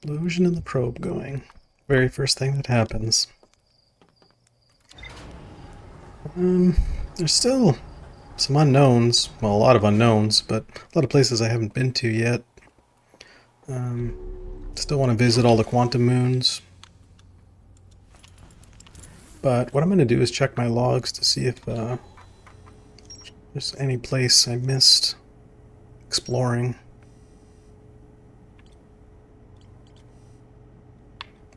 Explosion in the probe going. Very first thing that happens. There's still some unknowns. Well, a lot of unknowns, but a lot of places I haven't been to yet. Still want to visit all the quantum moons. But what I'm going to do is check my logs to see if there's any place I missed exploring.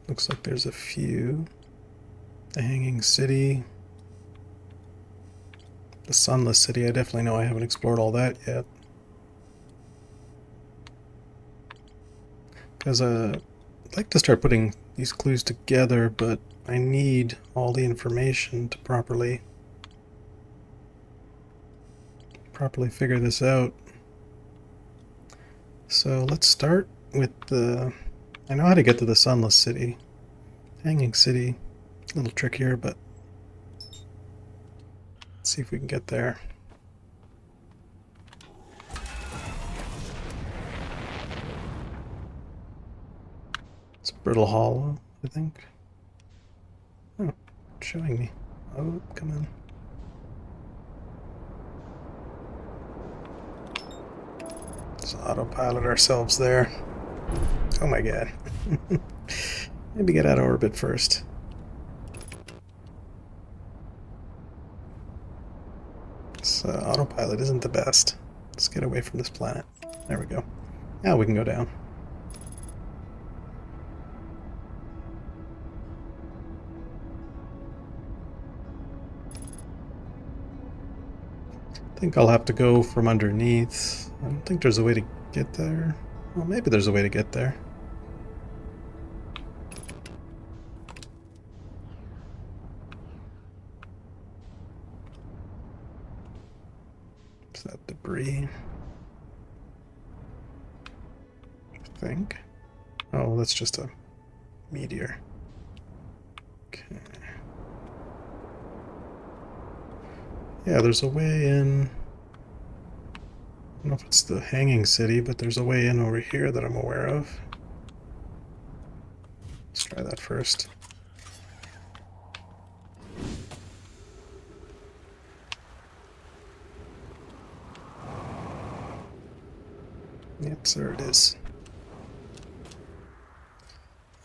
Looks like there's a few. The Hanging City. The Sunless City, I definitely know I haven't explored all that yet. Because I'd like to start putting these clues together, but I need all the information to properly figure this out. So let's start with the... I know how to get to the Sunless City. Hanging City, a little trickier, but let's see if we can get there. It's Brittle Hollow, I think. Oh, it's showing me. Oh, come on. Let's autopilot ourselves there. Oh my god. Maybe get out of orbit first. This autopilot isn't the best. Let's get away from this planet. There we go. Now we can go down. I think I'll have to go from underneath. I don't think there's a way to get there. Well, maybe there's a way to get there. Is that debris? I think. Oh, that's just a meteor. Okay. Yeah, there's a way in. I don't know if it's the Hanging City, but there's a way in over here that I'm aware of. Let's try that first. Yep, there it is.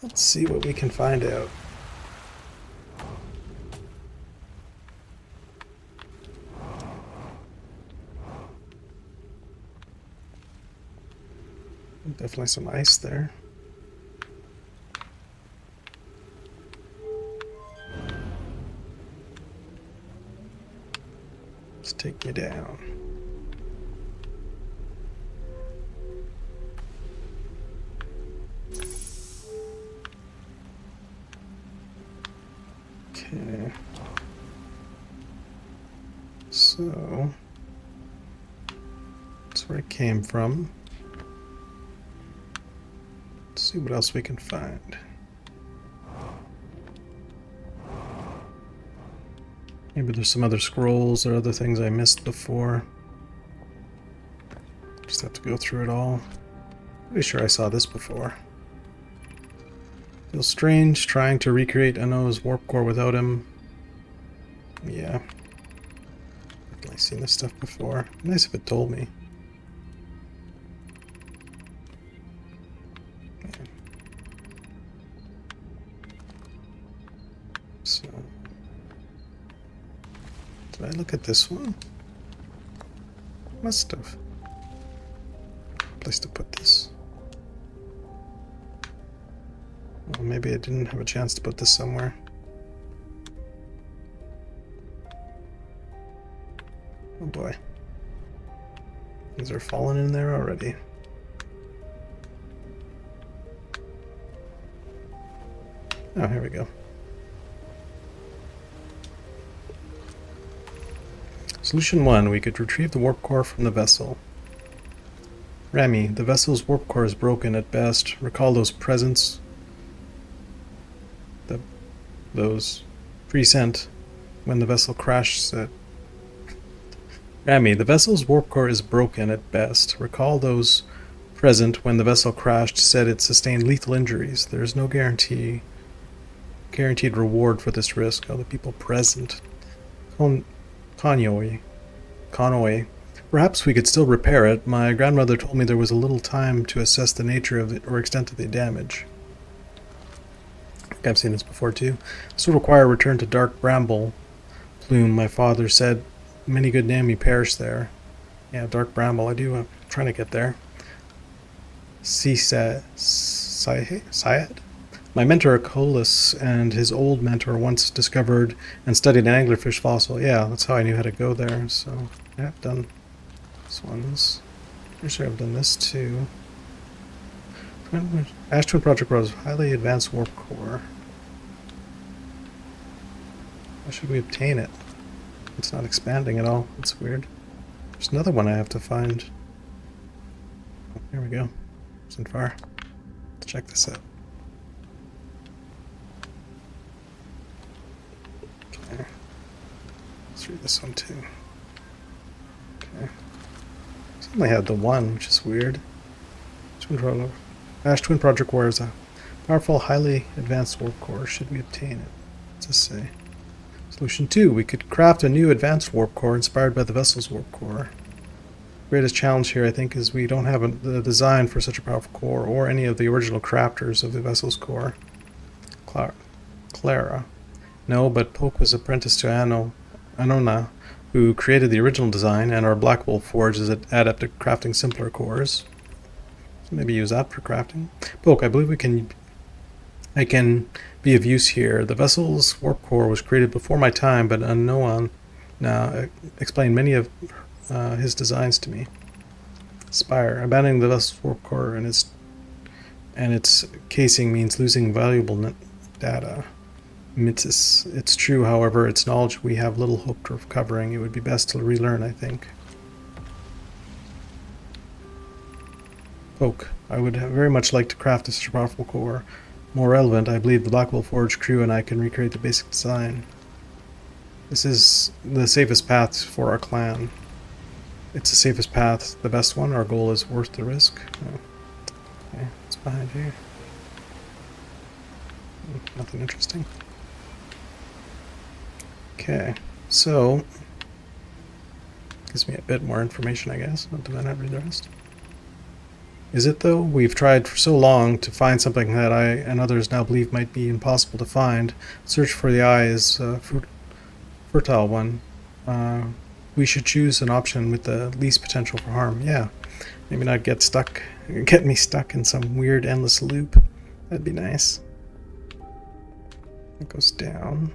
Let's see what we can find out. Definitely some ice there. Let's take me down. Okay. So that's where I came from. See what else we can find. Maybe there's some other scrolls or other things I missed before. Just have to go through it all. Pretty sure I saw this before. Feels strange trying to recreate Ano's warp core without him. Yeah. Definitely seen this stuff before. Nice if it told me. So, did I look at this one? Must have. Place to put this. Well, maybe I didn't have a chance to put this somewhere. Oh boy. Things are falling in there already. Oh, here we go. Solution 1. We could retrieve the warp core from the vessel. Rami, the vessel's warp core is broken at best. Recall those presents. Those pre-sent when the vessel crashed at... Rami, the vessel's warp core is broken at best. Recall those present when the vessel crashed said it sustained lethal injuries. There is no guaranteed reward for this risk. Oh, the people present. Convoy. Perhaps we could still repair it. My grandmother told me there was a little time to assess the nature of or extent of the damage. I think I've seen this before too. This will require a return to Dark Bramble Plume. My father said many good Nami perished there. Yeah, Dark Bramble. I'm trying to get there. Syed? My mentor Colas and his old mentor once discovered and studied an anglerfish fossil. Yeah, that's how I knew how to go there. So I have done this ones. Pretty sure I've done this too. Ash Twin Project Rose, highly advanced warp core. How should we obtain it? It's not expanding at all. That's weird. There's another one I have to find. Oh, here we go. Isn't far. Let's check this out. Okay. Let's read this one too. Okay. It's only had the one, which is weird. Ash Twin Project War is a powerful, highly advanced warp core. Should we obtain it? What's this say? Solution 2. We could craft a new advanced warp core inspired by the vessel's warp core. The greatest challenge here, I think, is we don't have the design for such a powerful core or any of the original crafters of the vessel's core. Clara. No, but Poke was apprenticed to Anona, who created the original design, and our Black Wolf Forge is adept at crafting simpler cores. So maybe use that for crafting. Poke, I believe I can be of use here. The vessel's warp core was created before my time, but Anoan now explained many of his designs to me. Spire. Abandoning the vessel's warp core and its casing means losing valuable data. Mitzis. It's true, however, its knowledge we have little hope of recovering. It would be best to relearn, I think. Poke. I would very much like to craft such a powerful core. More relevant, I believe the Blackwell Forge crew and I can recreate the basic design. This is the safest path for our clan. It's the safest path, the best one. Our goal is worth the risk. Oh. Okay, what's behind here? Nothing interesting. Okay, so gives me a bit more information, I guess. Not to read the rest. Is it though? We've tried for so long to find something that I and others now believe might be impossible to find. Search for the eye is a fertile one. We should choose an option with the least potential for harm. Yeah, maybe not get me stuck in some weird endless loop. That'd be nice. It goes down.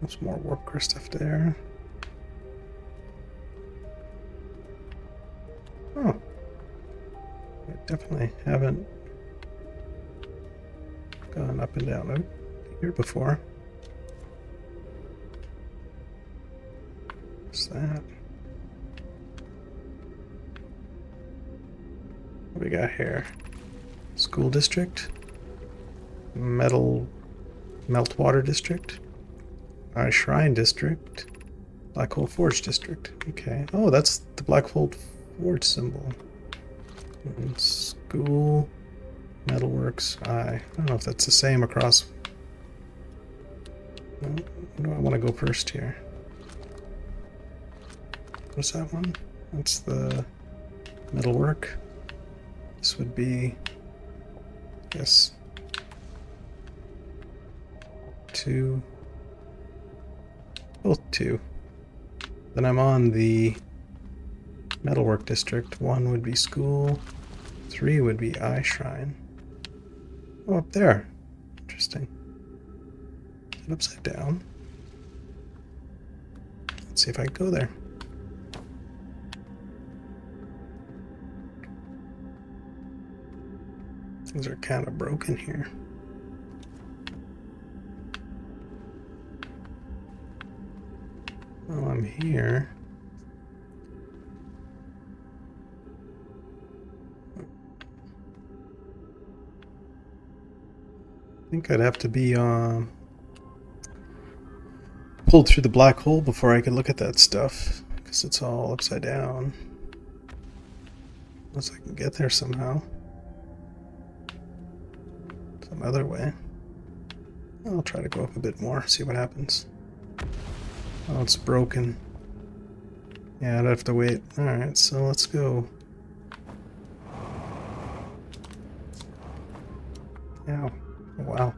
There's more warp core stuff there. Oh, I definitely haven't gone up and down here before. What's that? What do we got here? School district, meltwater district, shrine district, Black Hole Forge district. Okay. Oh, that's the Black Hole Forge symbol. And school, metalworks, I don't know if that's the same across. Where do I want to go first here? What's that one? That's the metalwork. This would be, I guess, 2. Both 2. Then I'm on the metalwork district. 1 would be school. 3 would be eye shrine. Oh, up there. Interesting. Is it upside down? Let's see if I can go there. Things are kind of broken here. While I'm here, I think I'd have to be pulled through the black hole before I could look at that stuff, Because it's all upside down. Unless I can get there somehow. Some other way. I'll try to go up a bit more, see what happens. Oh, it's broken. Yeah, I'd have to wait. Alright, so let's go. Ow. Oh, wow.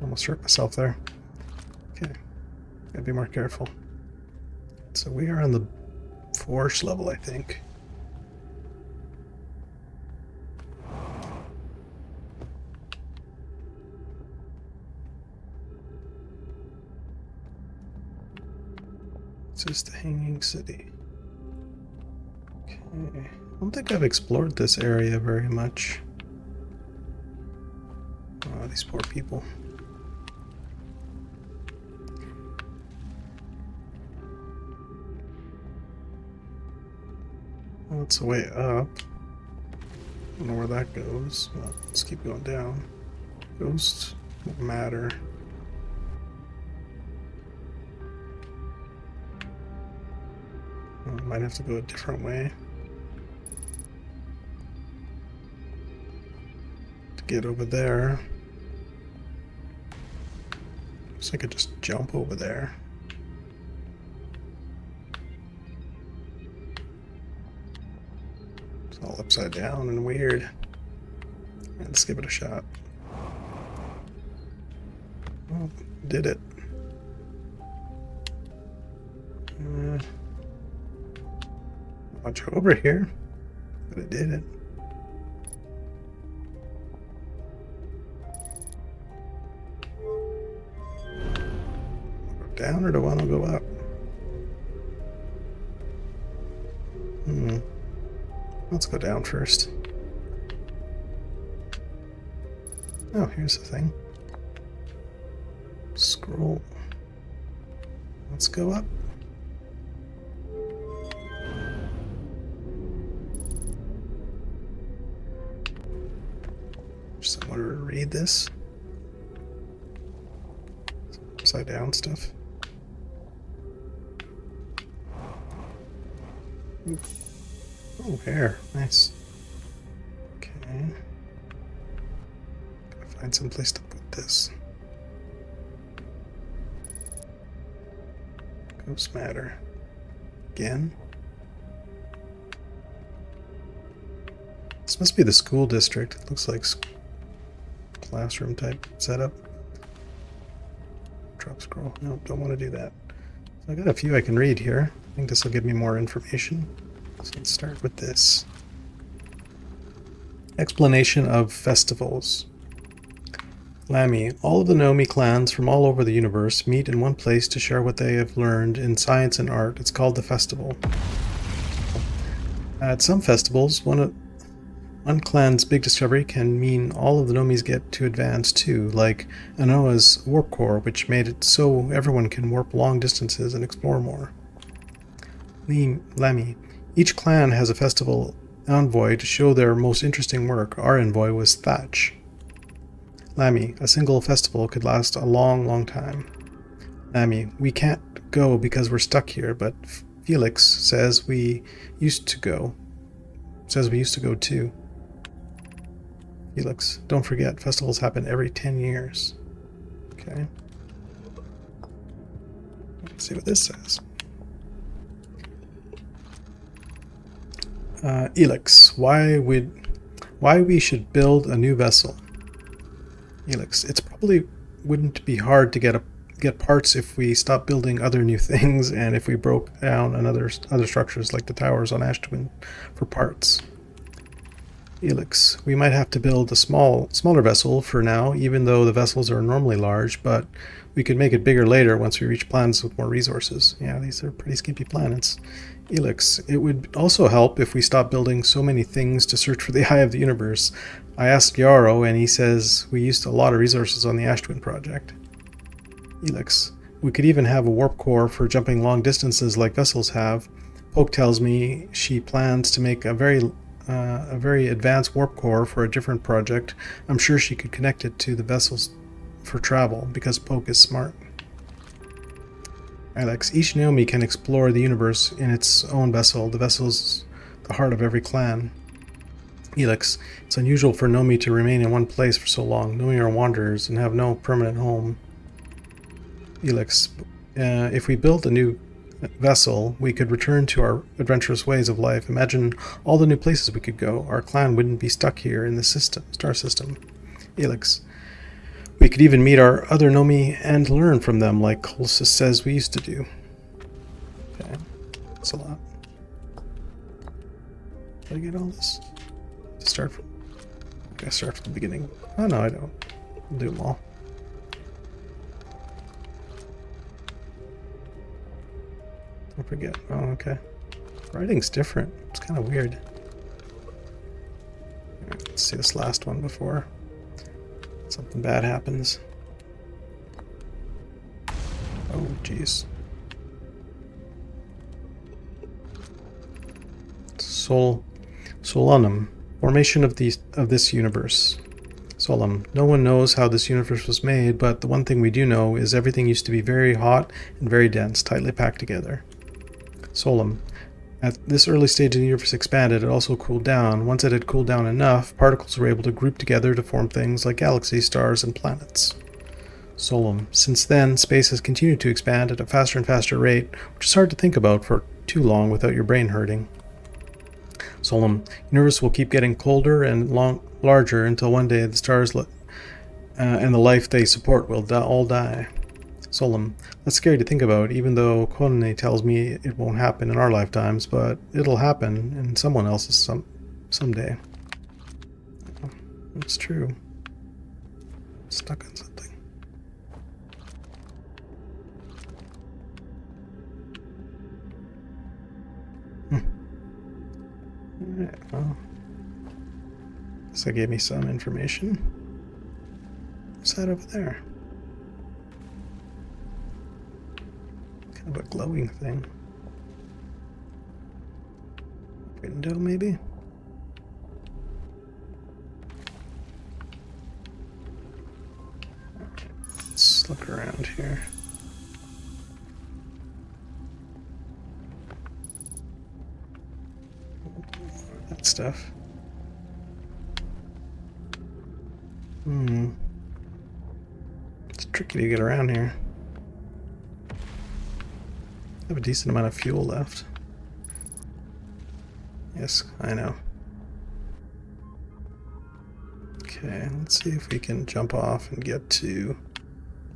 Almost hurt myself there. Okay. Gotta be more careful. So we are on the force level, I think. This is the Hanging City. Okay. I don't think I've explored this area very much. Oh, these poor people. Well, it's a way up. I don't know where that goes. Well, let's keep going down. Ghosts won't matter. Well, might have to go a different way to get over there. So I could just jump over there. It's all upside down and weird. Let's give it a shot. Oh, did it. Much over here, but it did it. Go down or do I want to go up? Let's go down first. Oh, here's the thing. Scroll. Let's go up. Someone to read this. Upside down stuff. Ooh. Oh, hair. Nice. Okay. Gotta find some place to put this. Ghost matter. Again. This must be the school district. It looks like classroom type setup. Drop scroll. No, don't want to do that. So I got a few I can read here. I think this will give me more information. So let's start with this. Explanation of festivals. Lamy. All of the Nomi clans from all over the universe meet in one place to share what they have learned in science and art. It's called the festival. At some festivals, one clan's big discovery can mean all of the Nomis get to advance too, like Anoa's warp core, which made it so everyone can warp long distances and explore more. Lamy. Each clan has a festival envoy to show their most interesting work. Our envoy was Thatch. Lamy. A single festival could last a long, long time. Lamy. We can't go because we're stuck here, but Felix says we used to go. Says we used to go too. Felix, don't forget, festivals happen every 10 years. Okay. Let's see what this says. Elix, why we should build a new vessel. Elix, it's probably wouldn't be hard to get parts if we stopped building other new things and if we broke down other structures like the towers on Ashtwin for parts. Elix, we might have to build a smaller vessel for now, even though the vessels are normally large, but we could make it bigger later once we reach planets with more resources. Yeah, these are pretty skimpy planets. Elix, it would also help if we stopped building so many things to search for the eye of the universe. I asked Yarrow, and he says we used a lot of resources on the Ashtwin project. Elix, we could even have a warp core for jumping long distances like vessels have. Poke tells me she plans to make a very advanced warp core for a different project. I'm sure she could connect it to the vessels for travel because Poke is smart. Alex, each Nomi can explore the universe in its own vessel. The vessel is the heart of every clan. Elix, it's unusual for Nomi to remain in one place for so long. Nomi are wanderers and have no permanent home. Elix, if we built a new vessel, we could return to our adventurous ways of life. Imagine all the new places we could go. Our clan wouldn't be stuck here in the star system. Elix, we could even meet our other Nomi and learn from them like Colsus says we used to do. Okay, that's a lot. Did I get all this? I gotta start from the beginning. Oh no, I don't. I'll do them all. Don't forget. Oh, okay. Writing's different. It's kind of weird. Alright, let's see this last one before something bad happens. Oh, jeez. Solanum. Formation of this universe. Solemn. No one knows how this universe was made, but the one thing we do know is everything used to be very hot and very dense, tightly packed together. Solemn. At this early stage the universe expanded, it also cooled down. Once it had cooled down enough, particles were able to group together to form things like galaxies, stars, and planets. Solemn. Since then, space has continued to expand at a faster and faster rate, which is hard to think about for too long without your brain hurting. Solemn. Universe will keep getting colder and larger until one day the stars and the life they support will all die. Solemn. That's scary to think about, even though Konne tells me it won't happen in our lifetimes, but it'll happen in someone else's someday. It's true. I'm stuck on something. Alright, well. Guess that gave me some information. What's that over there? Kind of a glowing thing. Window, maybe? Alright, let's look around here. That stuff. It's tricky to get around here. I have a decent amount of fuel left. Yes, I know. Okay, let's see if we can jump off and get to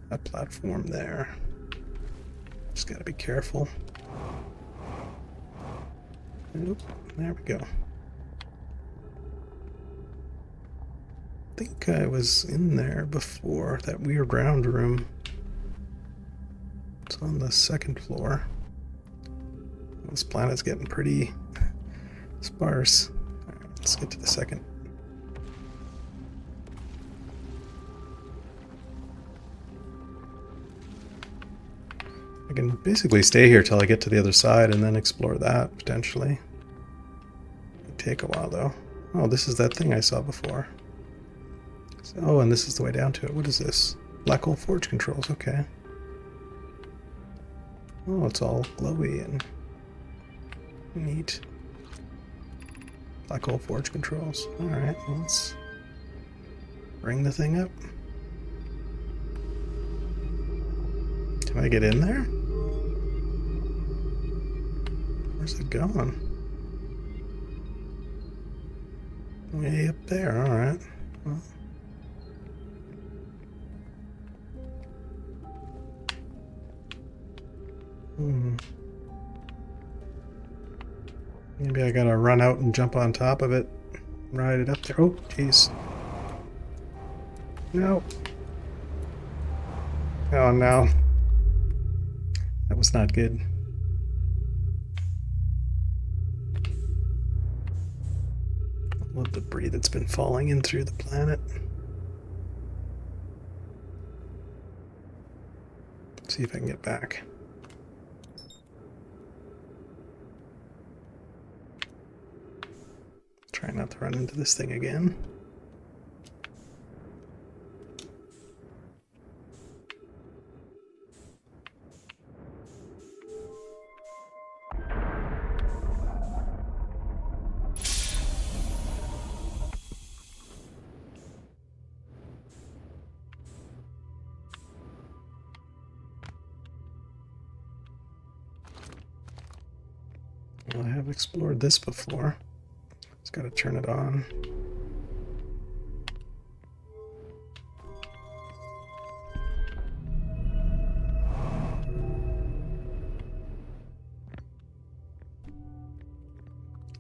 that platform there. Just gotta be careful. Oop, there we go. I think I was in there before, that weird round room. It's on the second floor. This planet's getting pretty sparse. Alright, let's get to the second. I can basically stay here till I get to the other side and then explore that, potentially. It'll take a while, though. Oh, this is that thing I saw before. Oh, and this is the way down to it. What is this? Black hole forge controls, okay. Oh, it's all glowy and neat. Black hole forge controls. Alright, let's bring the thing up. Can I get in there? Where's it going? Way up there, alright. Well. Maybe I gotta run out and jump on top of it, ride it up there. Oh, jeez. No. Oh, no. That was not good. All the debris that's been falling in through the planet. Let's see if I can get back. Try not to run into this thing again. explored this before. Just gotta turn it on.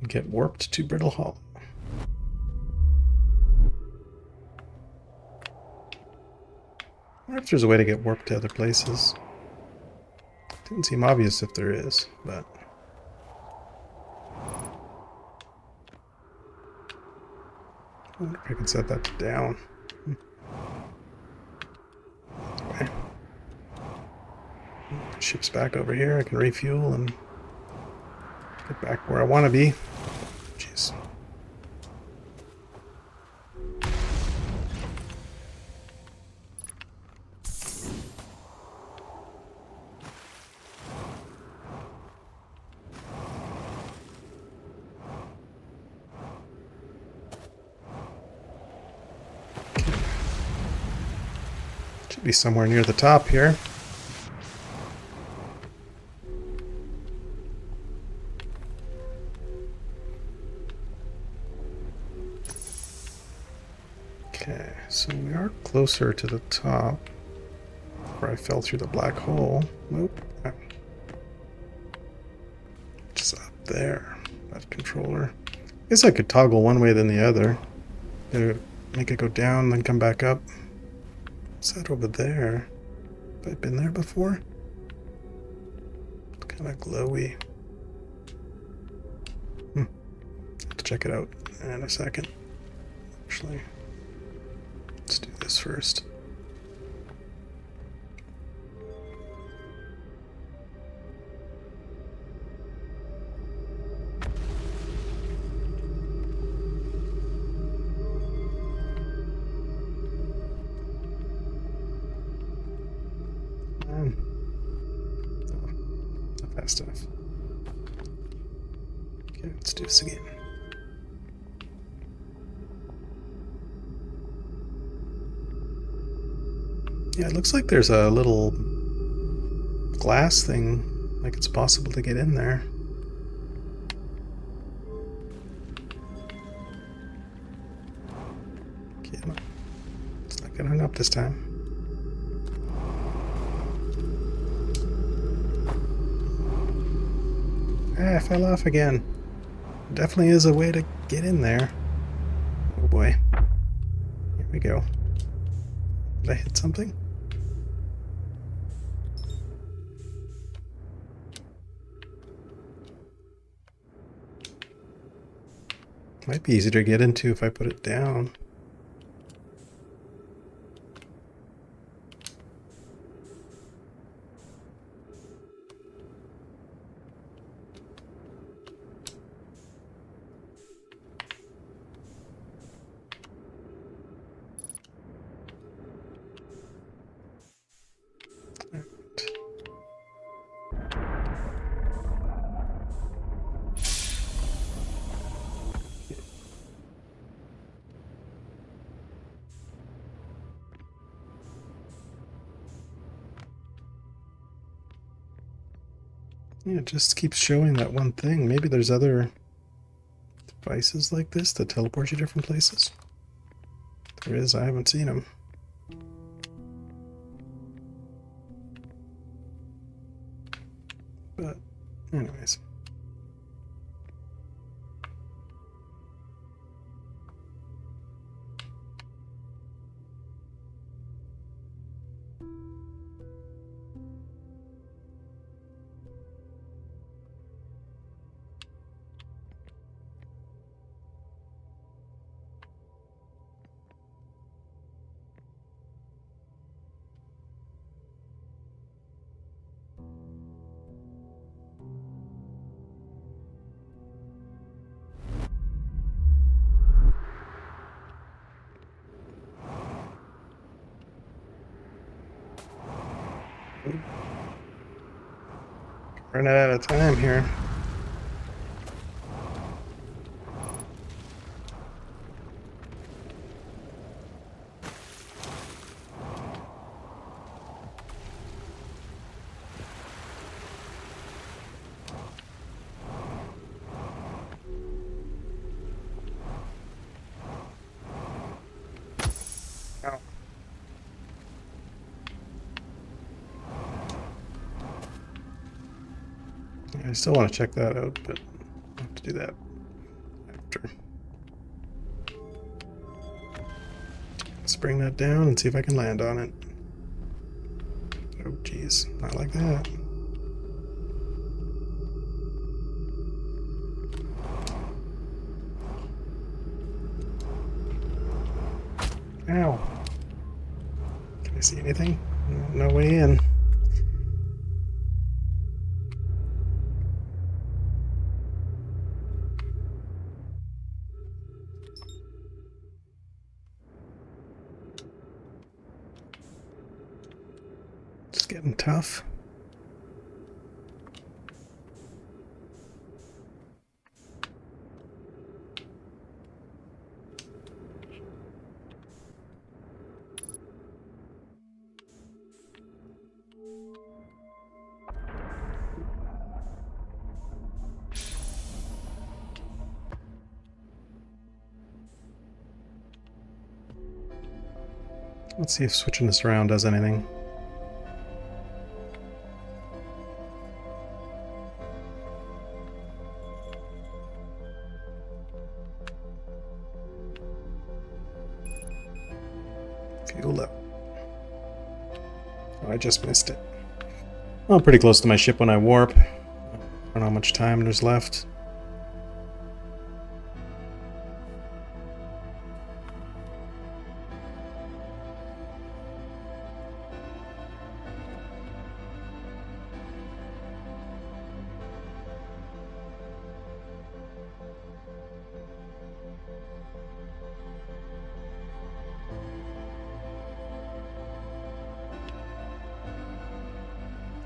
Get warped to Brittle Hollow. I wonder if there's a way to get warped to other places. Didn't seem obvious if there is, but... I wonder if I can set that to down. Anyway. Ship's back over here. I can refuel and get back where I want to be. Jeez. Should be somewhere near the top here. Okay, so we are closer to the top. Where I fell through the black hole. Nope. Just up there. That controller. I guess I could toggle one way than the other. Make it go down, then come back up. What's that over there? Have I been there before? It's kind of glowy. Have to check it out in a second. Actually, let's do this first. Not fast enough. Okay, let's do this again. Yeah, it looks like there's a little glass thing, like it's possible to get in there. Okay, let's not get hung up this time. Ah, I fell off again. Definitely is a way to get in there. Oh boy. Here we go. Did I hit something? Might be easier to get into if I put it down. Yeah, it just keeps showing that one thing. Maybe there's other devices like this that teleport you different places. If there is, I haven't seen them. But, anyways. Running out of time here. I still want to check that out, but I'll have to do that after. Let's bring that down and see if I can land on it. Oh, geez, not like that. Ow. Can I see anything? No, no way in. It's getting tough. Let's see if switching this around does anything. Fuel up. Oh, I just missed it. Well, pretty close to my ship when I warp. I don't know how much time there's left.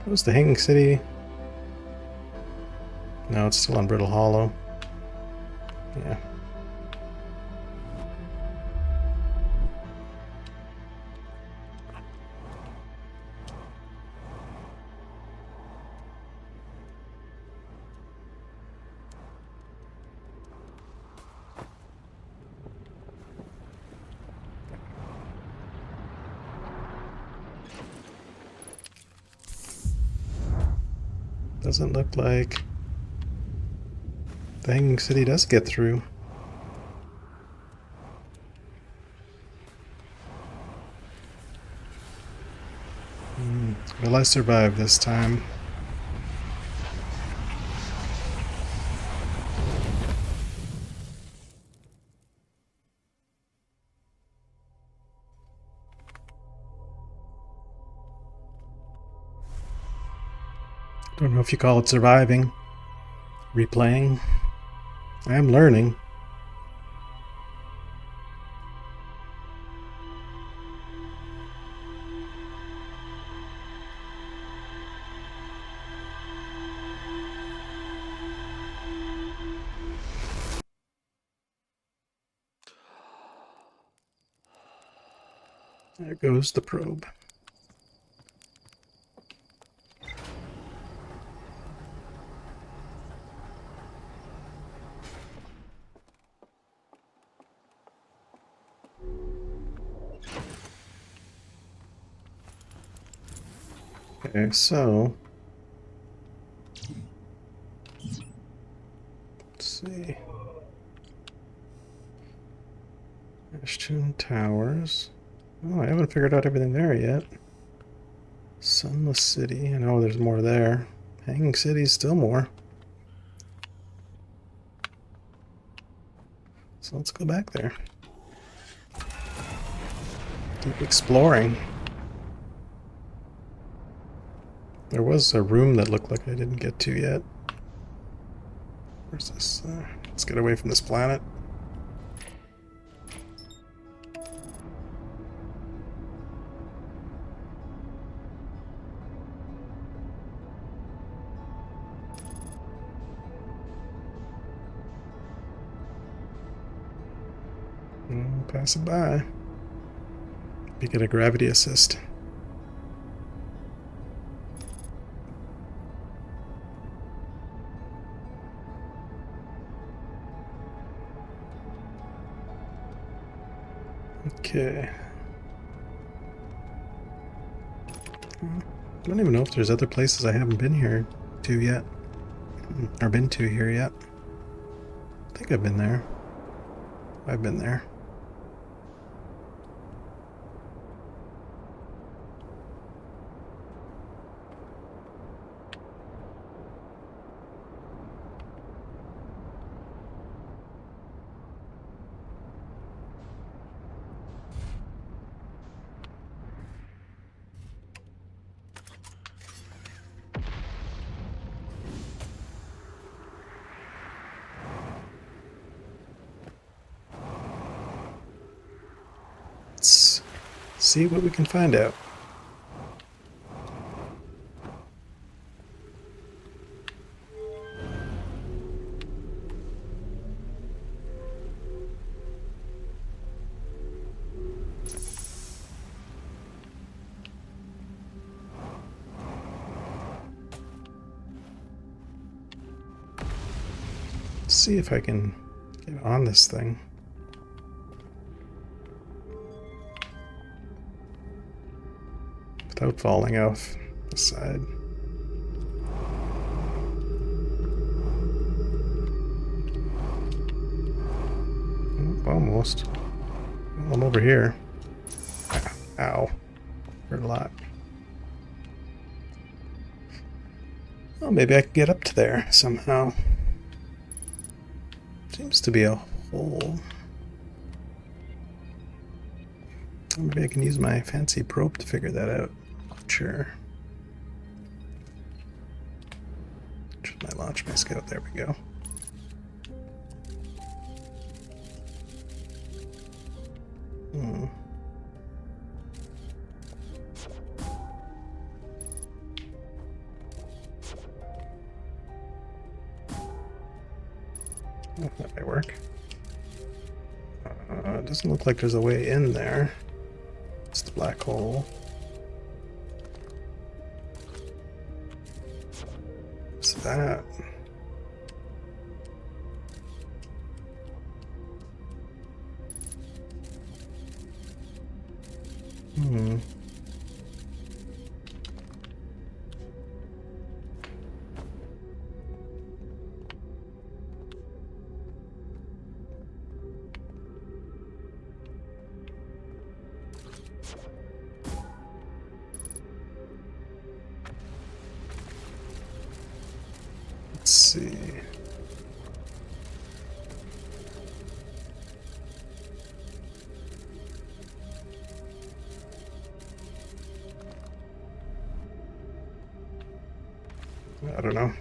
What's the Hanging City? No, it's still on Brittle Hollow. Yeah. Doesn't look like the Hanging City does get through. Will I survive this time? Don't know if you call it surviving. Replaying. I am learning. There goes the probe. Okay, so let's see. Ashton Towers. Oh, I haven't figured out everything there yet. Sunless City. I know there's more there. Hanging City's still more. So let's go back there. Keep exploring. There was a room that looked like I didn't get to yet. Where's this? Let's get away from this planet. Pass it by. You get a gravity assist. Okay. I don't even know if there's other places I haven't been here to yet. Or been to here yet. I think I've been there. I've been there. Let's see what we can find out. Let's see if I can get on this thing. Without falling off the side. Oh, almost. Well, I'm over here. Ow. Hurt a lot. Well, maybe I can get up to there somehow. Seems to be a hole. Maybe I can use my fancy probe to figure that out. Sure. Should I launch my scout? There we go. Oh, that might work. It doesn't look like there's a way in there. It's the black hole. What's that? Let's see. I don't know.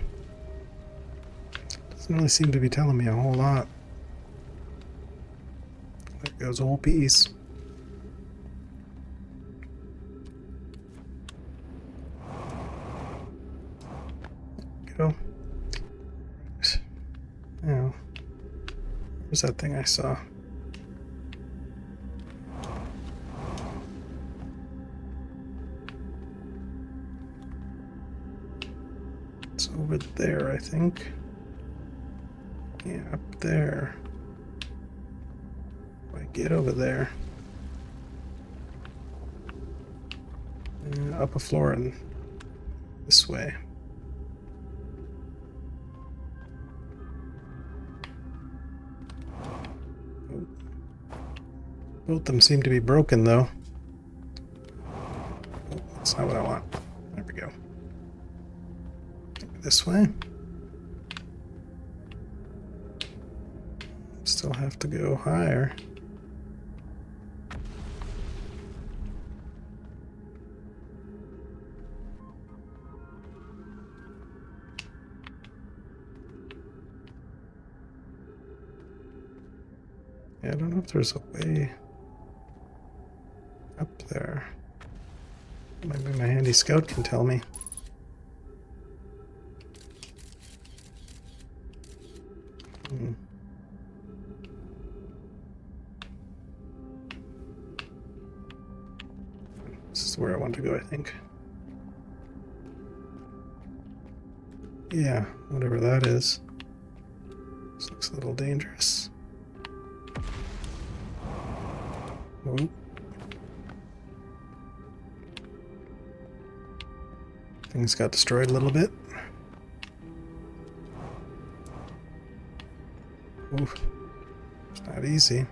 Doesn't really seem to be telling me a whole lot. There goes a whole piece. Go. Now, where's that thing I saw? It's over there, I think. Yeah, up there. If I get over there. Up a floor and this way. Both of them seem to be broken, though. Oh, that's not what I want. There we go. This way. Still have to go higher. Yeah, I don't know if there's a way up there. Maybe my handy scout can tell me. This is where I want to go, I think. Yeah, whatever that is. This looks a little dangerous. Oh. Things got destroyed a little bit. Oof. It's not easy.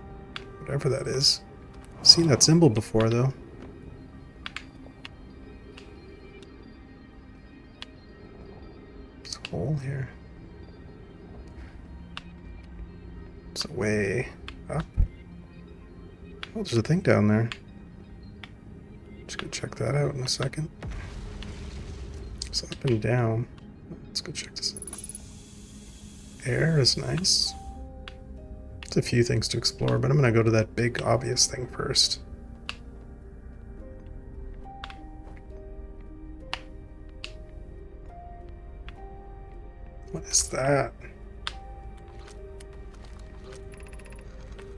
Whatever that is. I've seen that symbol before, though. There's a hole here. It's a way up. Oh, there's a thing down there. Just go check that out in a second. It's up and down. Let's go check this out. Air is nice. There's a few things to explore, but I'm going to go to that big obvious thing first. What is that?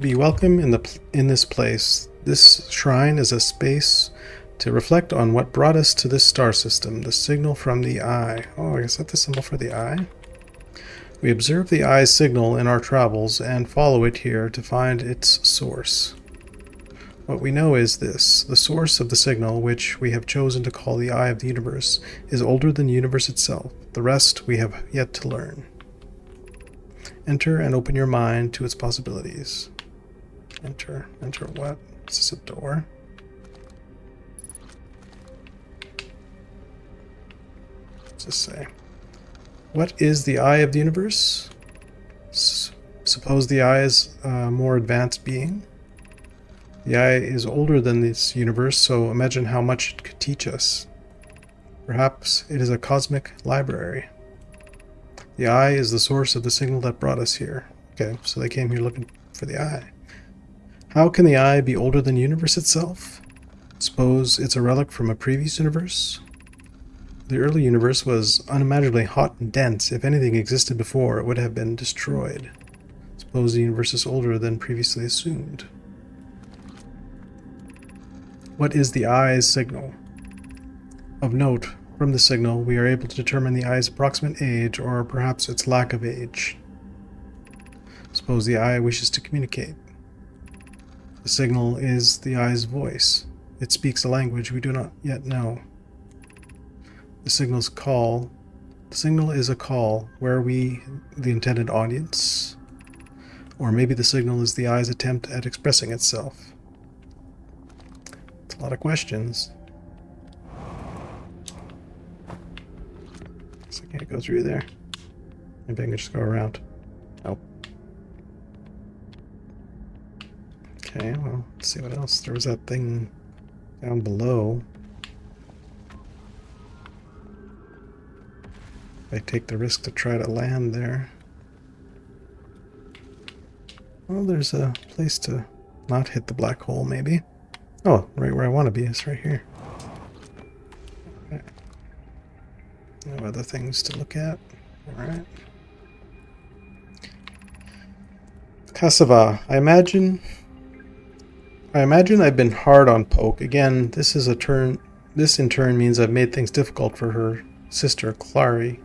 Be welcome in this place. This shrine is a space to reflect on what brought us to this star system, the signal from the eye. Oh, is that the symbol for the eye? We observe the eye's signal in our travels and follow it here to find its source. What we know is this: the source of the signal, which we have chosen to call the eye of the universe, is older than the universe itself. The rest we have yet to learn. Enter and open your mind to its possibilities. Enter. Enter what? Is this a door? What's this say? What is the eye of the universe? Suppose the eye is a more advanced being. The eye is older than this universe, so imagine how much it could teach us. Perhaps it is a cosmic library. The eye is the source of the signal that brought us here. Okay, so they came here looking for the eye. How can the eye be older than the universe itself? Suppose it's a relic from a previous universe? The early universe was unimaginably hot and dense. If anything existed before, it would have been destroyed. Suppose the universe is older than previously assumed. What is the eye's signal? Of note, from the signal, we are able to determine the eye's approximate age, or perhaps its lack of age. Suppose the eye wishes to communicate. The signal is the eye's voice. It speaks a language we do not yet know. The signal is a call. Where are we, the intended audience? Or maybe the signal is the eye's attempt at expressing itself. It's a lot of questions. Guess I can't go through there. Maybe I can just go around. Nope. Okay, well, let's see what else. There was that thing down below. I take the risk to try to land there. Well, there's a place to not hit the black hole, maybe. Oh, right where I want to be is right here. Okay. No other things to look at. Alright. Cassava. I imagine I've been hard on Poke. Again, this in turn means I've made things difficult for her sister, Clary.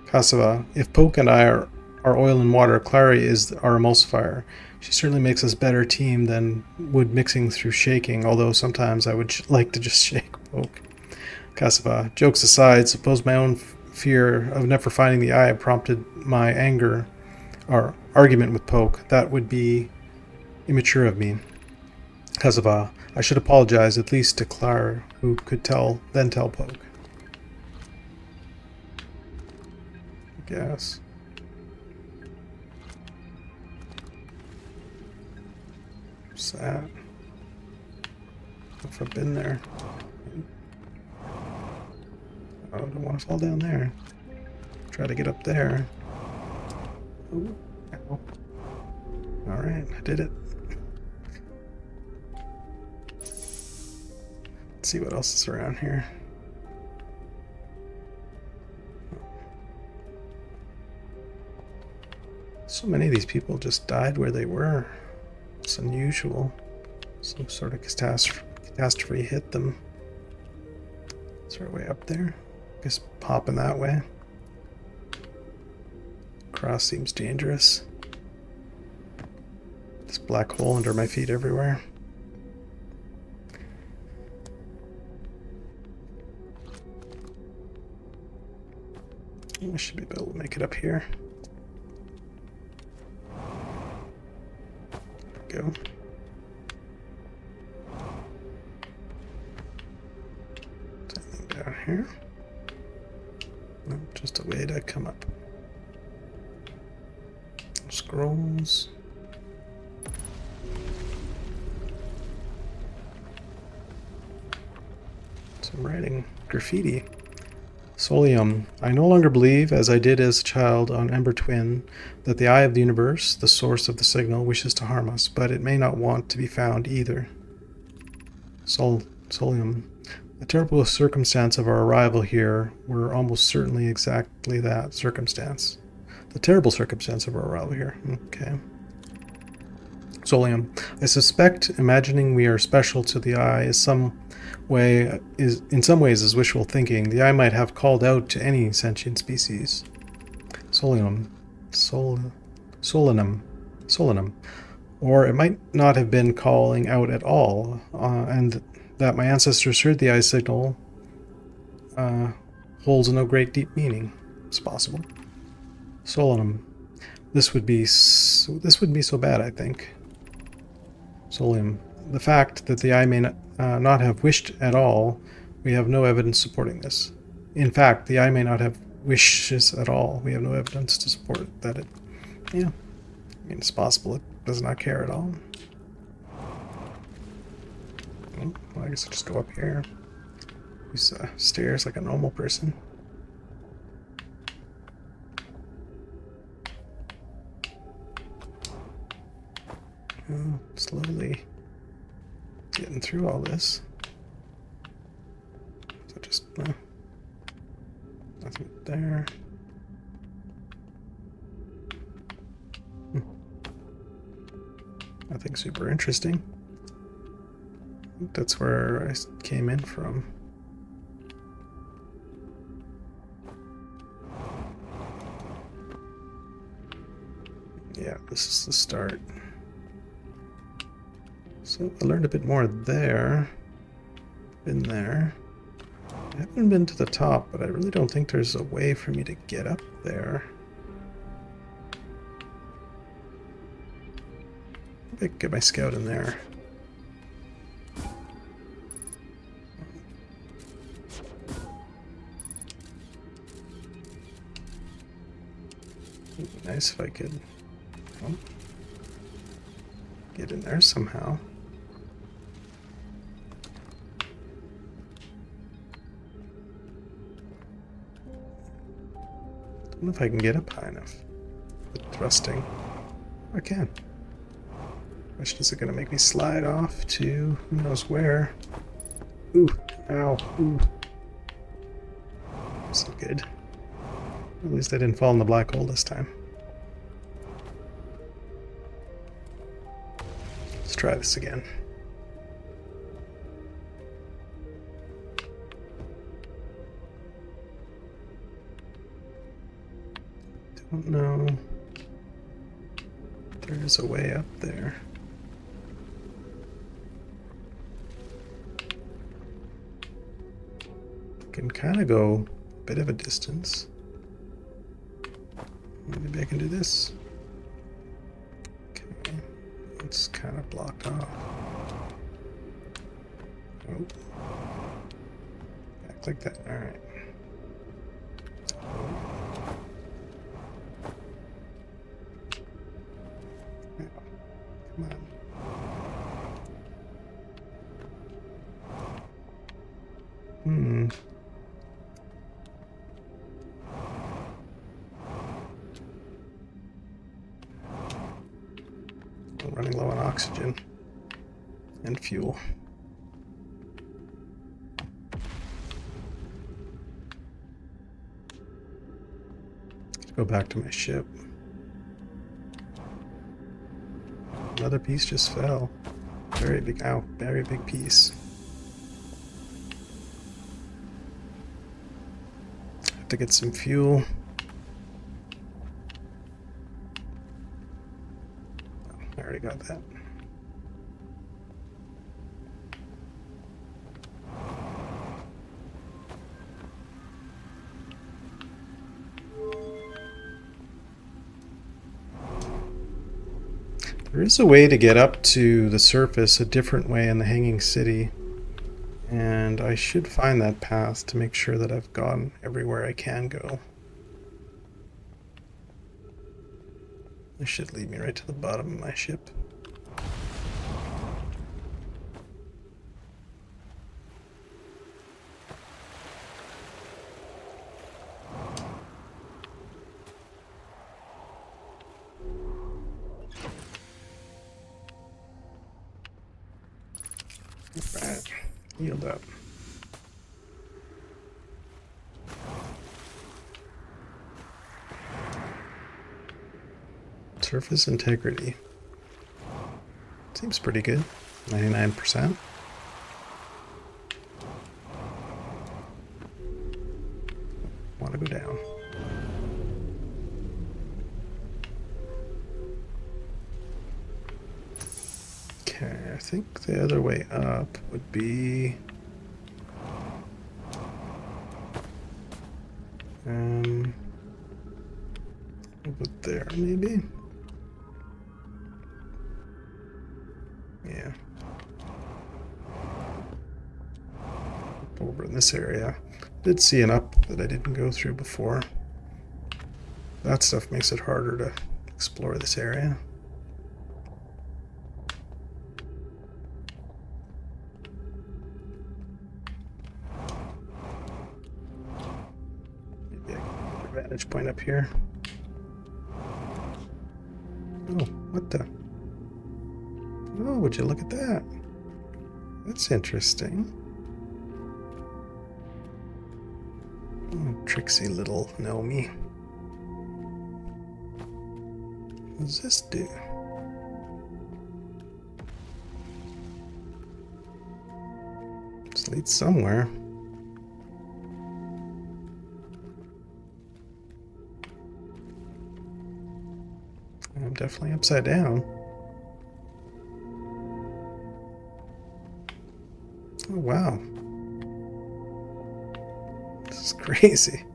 Cassava. If Poke and I are oil and water, Clary is our emulsifier. She certainly makes us a better team than would mixing through shaking, although sometimes I would like to just shake Poke. Cassava. Jokes aside, suppose my own fear of never finding the eye prompted my anger or argument with Poke. That would be immature of me. Cassava. I should apologize at least to Clary, who could then tell Poke. Yes. What's that? If I've been there. Oh, I don't want to fall down there. Try to get up there. Ooh. Ow. Alright, I did it. Let's see what else is around here. So many of these people just died where they were. It's unusual. Some sort of catastrophe hit them. Is there a way up there? I guess popping that way. Cross seems dangerous. This black hole under my feet everywhere. I should be able to make it up here. go. Something down here. No, just a way to come up. Scrolls. Some writing. Graffiti. Solium. I no longer believe, as I did as a child on Ember Twin, that the eye of the universe, the source of the signal, wishes to harm us, but it may not want to be found either. Solium. The terrible circumstance of our arrival here were almost certainly exactly that circumstance. The terrible circumstance of our arrival here. Okay. Solium. I suspect imagining we are special to the eye is in some ways is wishful thinking. The eye might have called out to any sentient species. Solium. Solinum. Or it might not have been calling out at all, and that my ancestors heard the eye signal holds no great deep meaning. It's possible. Solinum. This would be so bad, I think. Solium. The fact that the eye may not have wished at all, we have no evidence supporting this. In fact, the eye may not have wishes at all. We have no evidence to support that it... Yeah. I mean, it's possible it does not care at all. Oh, well, I guess I'll just go up here. Use stairs like a normal person. Oh, slowly getting through all this. So just nothing there. Nothing super interesting. I think that's where I came in from. Yeah, this is the start. So I learned a bit more there. Been there. I haven't been to the top, but I really don't think there's a way for me to get up there. Maybe I could get my scout in there. It'd be nice if I could get in there somehow. I don't know if I can get up high enough with thrusting. I can. Question is it going to make me slide off to who knows where? Ooh, ow, ooh. So good. At least I didn't fall in the black hole this time. Let's try this again. Don't know. There's a way up there. Can kind of go a bit of a distance. Maybe I can do this. Okay, it's kind of blocked off. Oh, back like that. All right. Come on. I'm running low on oxygen and fuel. Let's go back to my ship. Another piece just fell. Very big, ow, very big piece. Have to get some fuel. I already got that. There is a way to get up to the surface a different way in the Hanging City. And I should find that path to make sure that I've gone everywhere I can go. This should lead me right to the bottom of my ship. Alright, healed up. Surface integrity. Seems pretty good. 99%. Want to go down. Okay, I think the other way up would be over there maybe. Yeah. Over in this area. Did see an up that I didn't go through before. That stuff makes it harder to explore this area. Maybe I can get a vantage point up here. Oh, what the? Oh, would you look at that? That's interesting. Oh, tricksy little Nomi. What does this do? This leads somewhere. I'm definitely upside down. Oh, wow. This is crazy.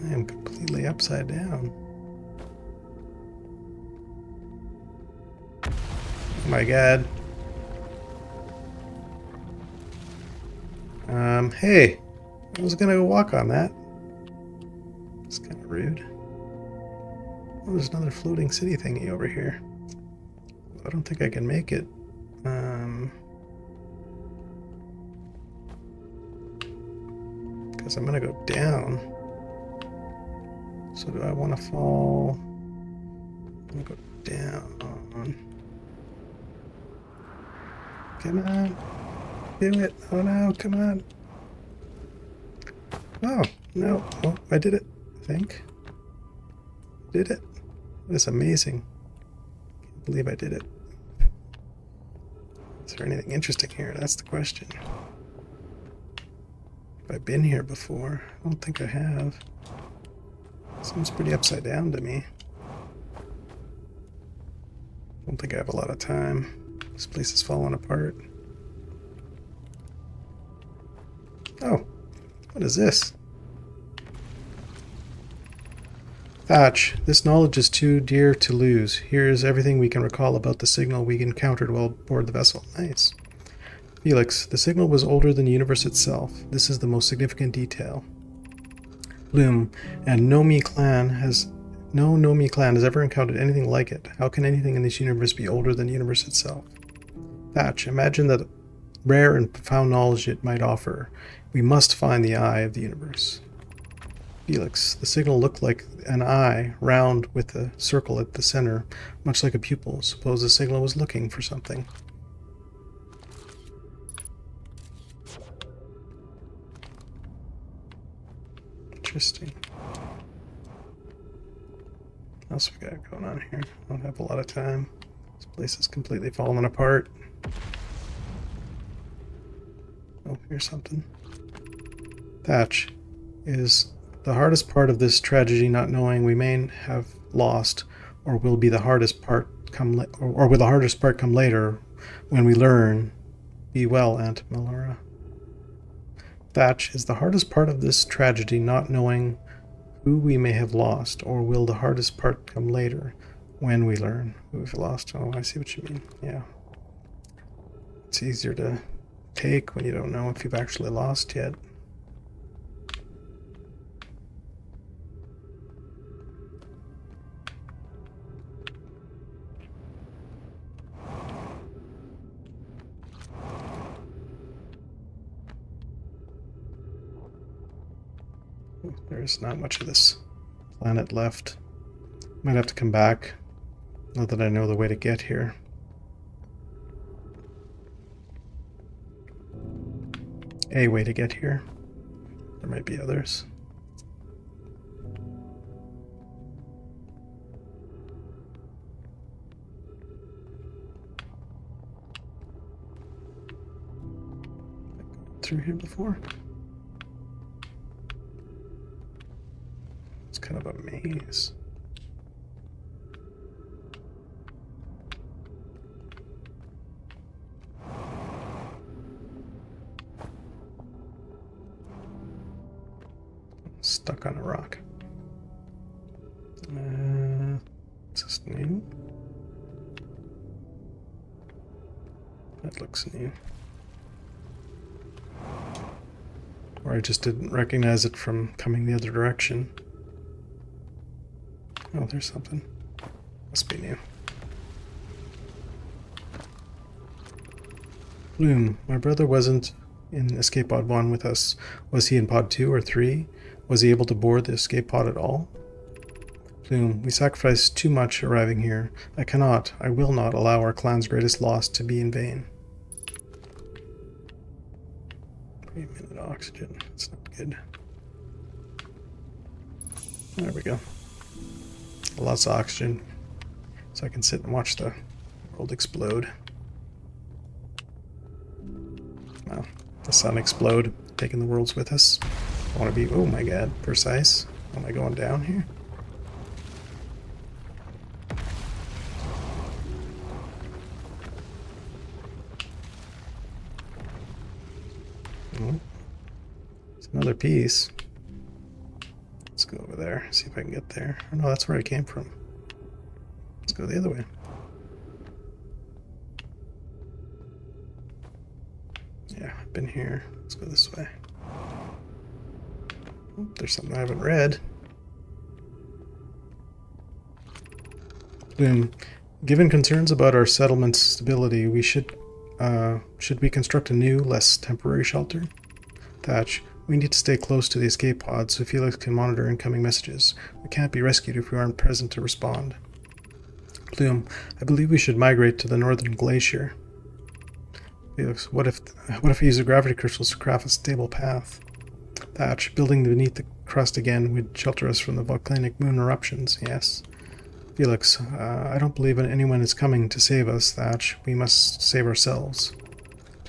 I am completely upside down. Oh my god. Hey. I was gonna go walk on that. It's kind of rude. Oh, there's another floating city thingy over here. I don't think I can make it. Because I'm gonna go down. So do I want to fall? I'm gonna go down. Come on. Do it. Oh no, come on. Oh, no. Oh, I did it, I think. Did it. That's amazing. Can't believe I did it. Is there anything interesting here? That's the question. Have I been here before? I don't think I have. Seems pretty upside down to me. Don't think I have a lot of time. This place is falling apart. Oh, what is this? Thatch, this knowledge is too dear to lose. Here is everything we can recall about the signal we encountered while aboard the vessel. Nice. Felix, the signal was older than the universe itself. This is the most significant detail. Bloom, and no Nomi clan has ever encountered anything like it. How can anything in this universe be older than the universe itself? Thatch, imagine the rare and profound knowledge it might offer. We must find the eye of the universe. Felix, the signal looked like an eye, round with a circle at the center, much like a pupil. Suppose the signal was looking for something. Interesting. What else we got going on here? I don't have a lot of time. This place is completely falling apart. Oh, here's something. Thatch, is the hardest part of this tragedy not knowing we may have lost, or will be the hardest part or will the hardest part come later when we learn? Be well, Aunt Melora. Thatch, is the hardest part of this tragedy not knowing who we may have lost, or will the hardest part come later when we learn who we've lost? Oh, I see what you mean. Yeah. It's easier to take when you don't know if you've actually lost yet. There's not much of this planet left. Might have to come back now that I know the way to get here. A way to get here. There might be others. Through here before. It's kind of a maze. Stuck on a rock. Is this new? That looks new. Or I just didn't recognize it from coming the other direction. Oh, there's something. Must be new. Bloom, my brother wasn't in escape pod 1 with us. Was he in pod 2 or 3? Was he able to board the escape pod at all? Bloom, we sacrificed too much arriving here. I will not allow our clan's greatest loss to be in vain. 3-minute oxygen. That's not good. There we go. Lots of oxygen. So I can sit and watch the world explode. Wow. The sun explode, taking the worlds with us. I want to be, oh my god, precise. Am I going down here? Oh, it's another piece. Let's go over there, see if I can get there. Oh no, that's where I came from. Let's go the other way. Yeah, I've been here. Let's go this way. Oh, there's something I haven't read. Given concerns about our settlement's stability, should we construct a new, less temporary shelter? Thatch, we need to stay close to the escape pod so Felix can monitor incoming messages. We can't be rescued if we aren't present to respond. Bloom, I believe we should migrate to the northern glacier. Felix, what if we use the gravity crystals to craft a stable path? Thatch, building beneath the crust again would shelter us from the volcanic moon eruptions, yes. Felix, I don't believe anyone is coming to save us, Thatch. We must save ourselves.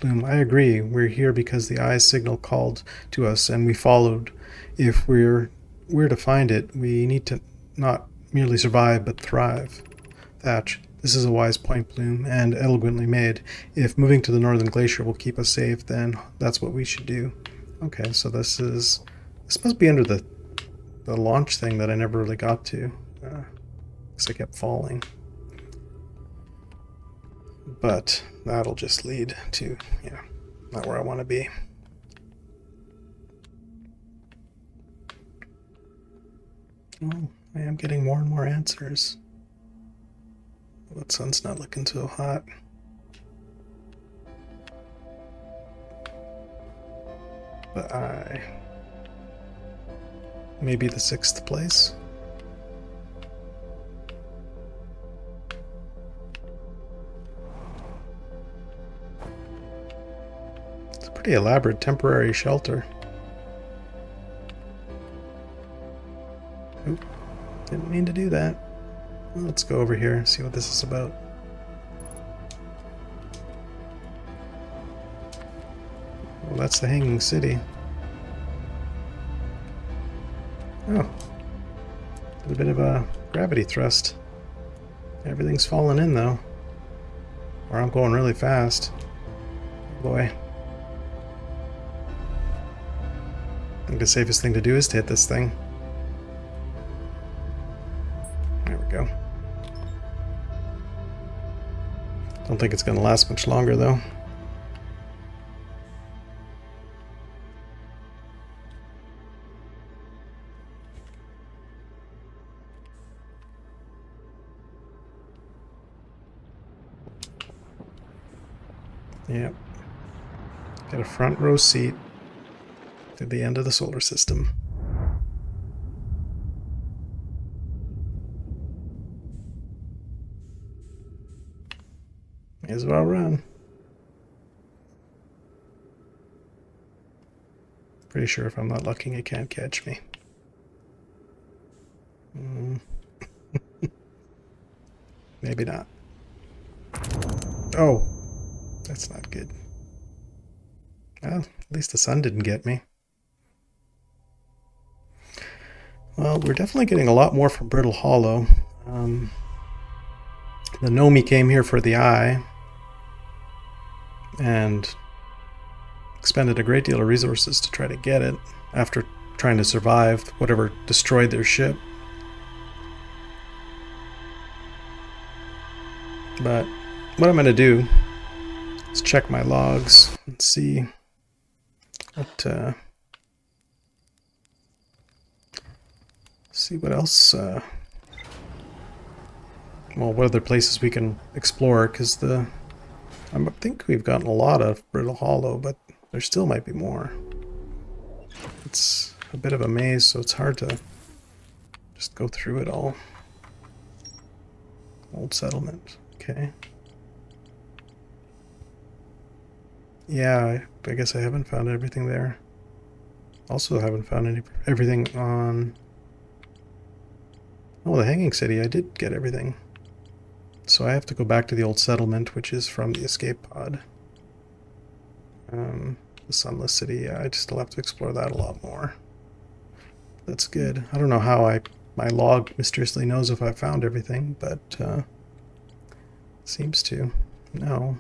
Bloom, I agree. We're here because the eye's signal called to us and we followed. If we're to find it, we need to not merely survive but thrive. Thatch, this is a wise point, Bloom, and eloquently made. If moving to the northern glacier will keep us safe, then that's what we should do. Okay, so this must be under the launch thing that I never really got to. Because I kept falling. But that'll just lead to, yeah, not where I want to be. Oh, I am getting more and more answers. The sun's not looking so hot. But maybe the 6th place? It's a pretty elaborate temporary shelter. Oop, didn't mean to do that. Well, let's go over here and see what this is about. Well, that's the Hanging City. Oh. A bit of a gravity thrust. Everything's falling in, though. Or I'm going really fast. Boy. I think the safest thing to do is to hit this thing. go. Don't think it's going to last much longer, though. Yep. Got a front row seat to the end of the solar system. May as well run. Pretty sure if I'm not looking, it can't catch me. Maybe not. Oh, that's not good. Well, at least the sun didn't get me. Well, we're definitely getting a lot more from Brittle Hollow. The Nomi came here for the eye and expended a great deal of resources to try to get it after trying to survive whatever destroyed their ship. But what I'm going to do is check my logs and see what else, well, what other places we can explore, because I think we've gotten a lot of Brittle Hollow, but there still might be more. It's a bit of a maze, so it's hard to just go through it all. Old settlement, okay. Yeah, I guess I haven't found everything there. Also haven't found everything on... Oh, the Hanging City, I did get everything. So I have to go back to the old settlement, which is from the escape pod. The Sunless City, yeah, I still have to explore that a lot more. That's good. I don't know how my log mysteriously knows if I found everything, but seems to. No.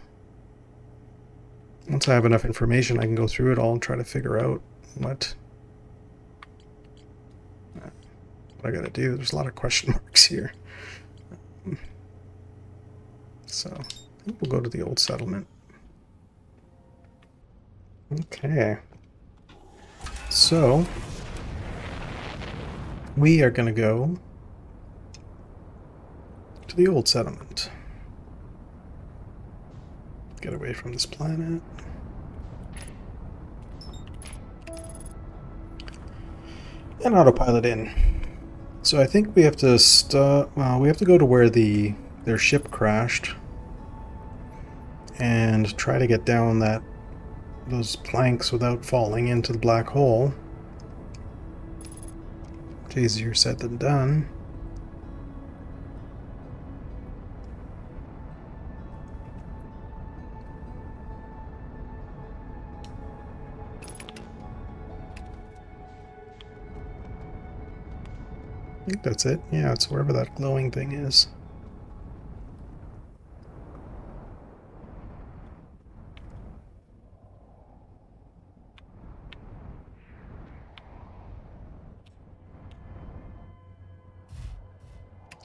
Once I have enough information, I can go through it all and try to figure out what I gotta do. There's a lot of question marks here. So, I think we'll go to the old settlement. Okay. So, we are gonna go to the old settlement. Get away from this planet. And autopilot in. So I think we have to we have to go to where their ship crashed and try to get down those planks without falling into the black hole. It's easier said than done. I think that's it. Yeah, it's wherever that glowing thing is.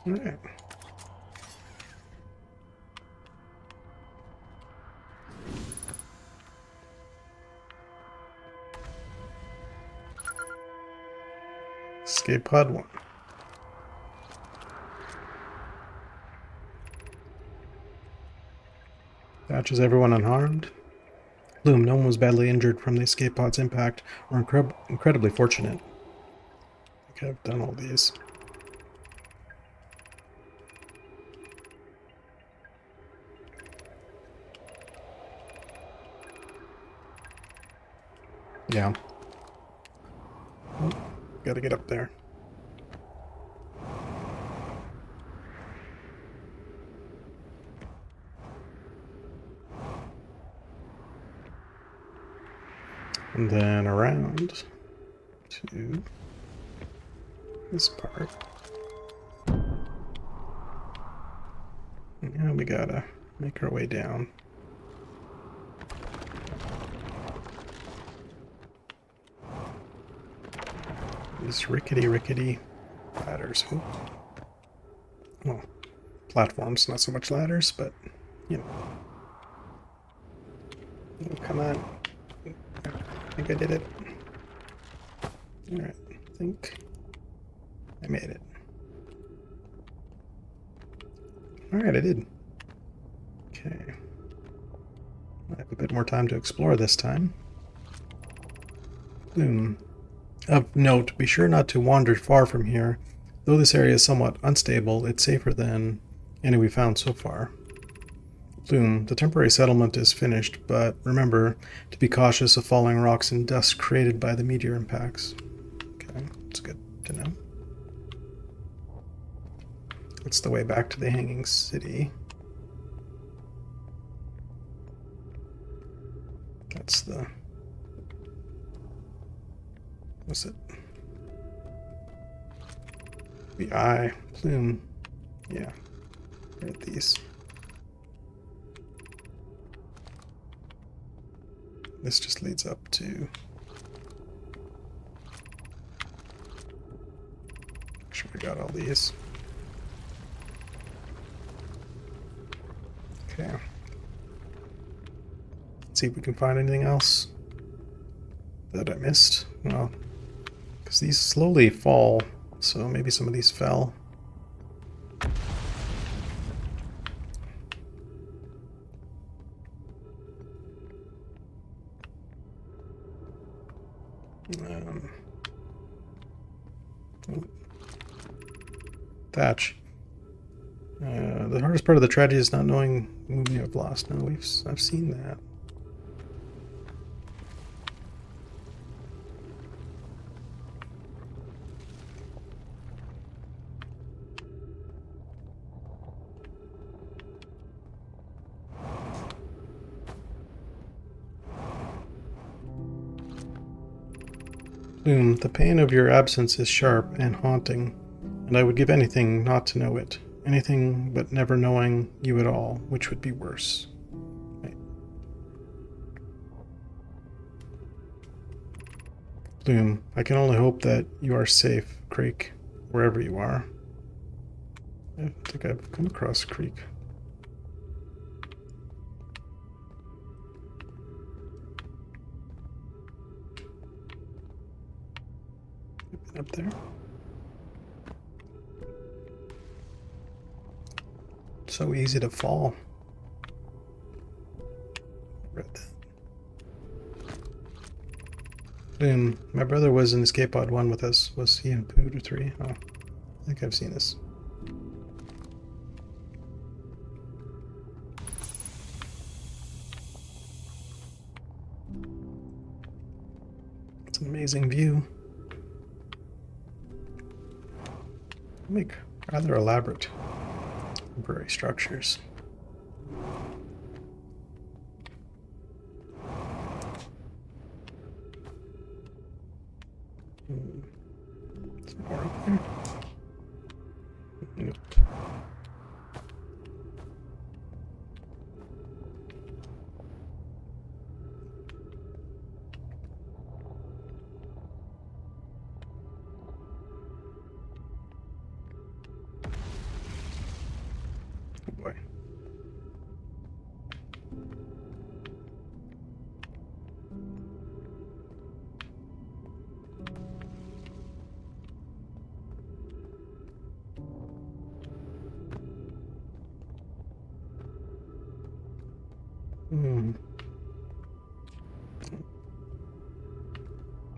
All right. Escape pod 1. Patches everyone unharmed. Bloom, no one was badly injured from the escape pod's impact. We're incredibly fortunate. I could have done all these. Yeah. Oh, gotta get up there. And then around to this part. Yeah, we gotta make our way down. These rickety ladders. Ooh. Well, platforms, not so much ladders, but, you know. Oh, come on. I think I did it. Alright, I think I made it. Alright, I did. Okay. I have a bit more time to explore this time. Of note, be sure not to wander far from here. Though this area is somewhat unstable, it's safer than any we found so far. Bloom, the temporary settlement is finished, but remember to be cautious of falling rocks and dust created by the meteor impacts. Okay, that's good to know. That's the way back to the Hanging City. That's the... what's it? The eye. Plume. Yeah. Right, these. This just leads up to... make sure we got all these. Okay. Let's see if we can find anything else that I missed. Well, because these slowly fall, so maybe some of these fell. Thatch. The hardest part of the tragedy is not knowing whom you have lost. No, I've seen that. Bloom, the pain of your absence is sharp and haunting, and I would give anything not to know it. Anything but never knowing you at all, which would be worse. Right. Bloom, I can only hope that you are safe, Creek, wherever you are. I think I've come across Creek. Up there. So easy to fall. Read that. My brother was in Escape Pod 1 with us. Was he in Pood or 3? Oh, I think I've seen this. It's an amazing view. Make rather elaborate temporary structures. Some more up there. Nope. Oh boy.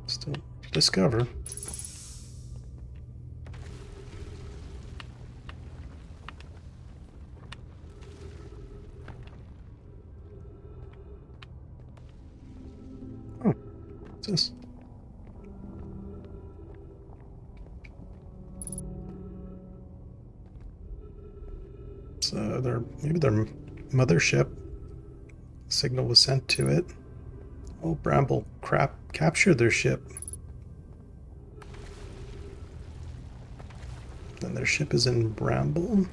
Still to discover. Oh, what's this? So maybe their mothership. Signal was sent to it. Oh, Bramble crap captured their ship. Then their ship is in Bramble.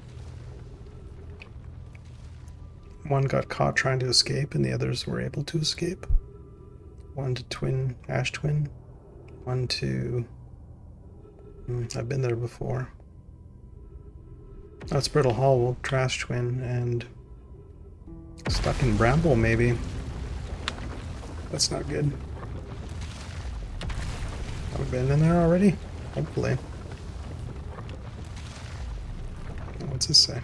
One got caught trying to escape, and the others were able to escape. One to Ash Twin. One to... I've been there before. That's Brittle Hollow, Trash Twin, and stuck in Bramble, maybe. That's not good. Have we been in there already? Hopefully. What's this say?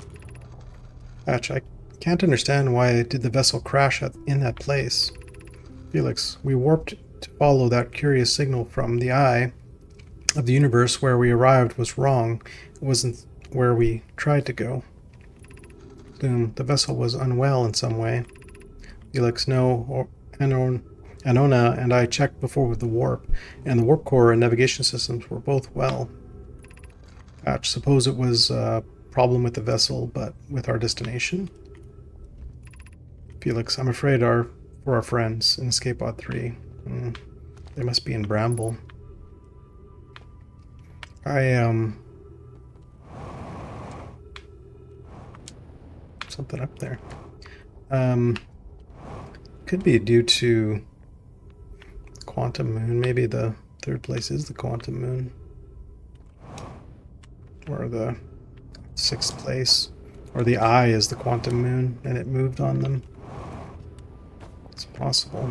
Hatch, I can't understand why did the vessel crash in that place. Felix, we warped to follow that curious signal from the eye of the universe. Where we arrived was wrong. It wasn't where we tried to go. Boom, the vessel was unwell in some way. Felix, no, or Anona and I checked before with the warp, and the warp core and navigation systems were both well. Patch, suppose it was a problem with the vessel, but with our destination? Felix, I'm afraid for our friends in Escape Pod 3. They must be in Bramble. Something up there. Could be due to Quantum Moon. Maybe the third place is the Quantum Moon. Or the sixth place. Or the eye is the Quantum Moon and it moved on them. It's possible.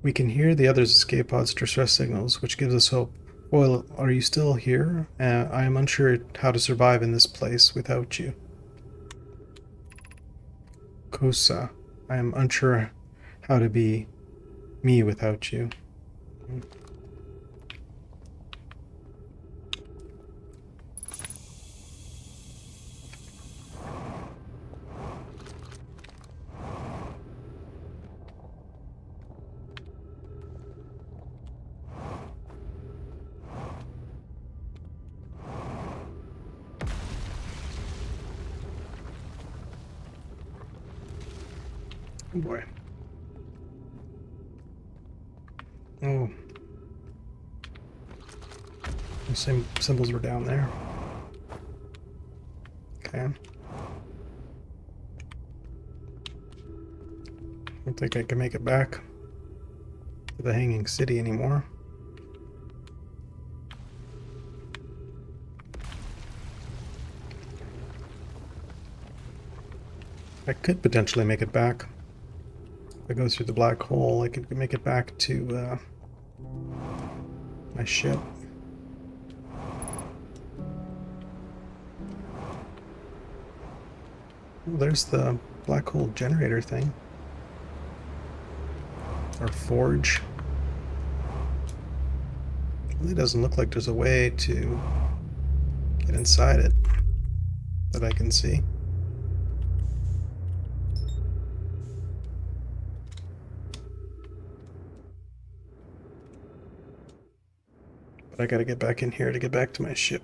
We can hear the others' escape pods' distress signals, which gives us hope. Boyle, are you still here? I am unsure how to survive in this place without you. Kosa, I am unsure how to be me without you. Oh boy. Oh. The same symbols were down there. Okay. I don't think I can make it back to the Hanging City anymore. I could potentially make it back. If I go through the black hole, I could make it back to my ship. Oh, there's the black hole generator thing. Or forge. It really doesn't look like there's a way to get inside it that I can see. But I gotta get back in here to get back to my ship.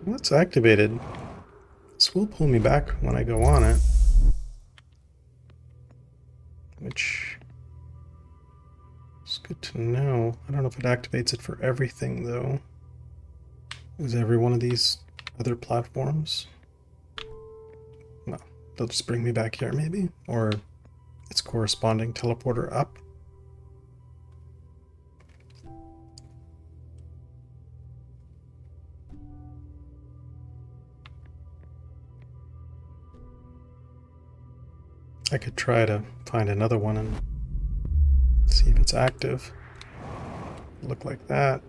Well, it's activated. This will pull me back when I go on it. Which is good to know. I don't know if it activates it for everything, though. Is every one of these other platforms? No. They'll just bring me back here, maybe? Or its corresponding teleporter up? I could try to find another one and see if it's active. Look like that.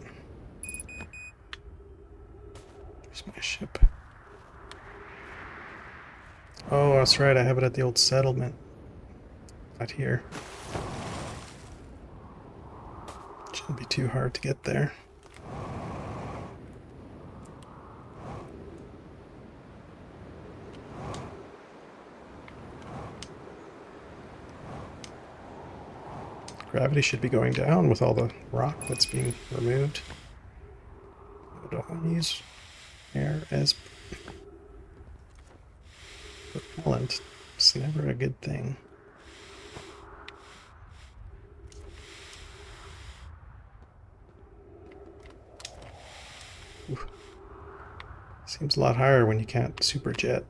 There's my ship. Oh, that's right, I have it at the old settlement. Not here. Shouldn't be too hard to get there. Gravity should be going down with all the rock that's being removed. I don't want to use air as propellant. It's never a good thing. Oof. Seems a lot higher when you can't superjet.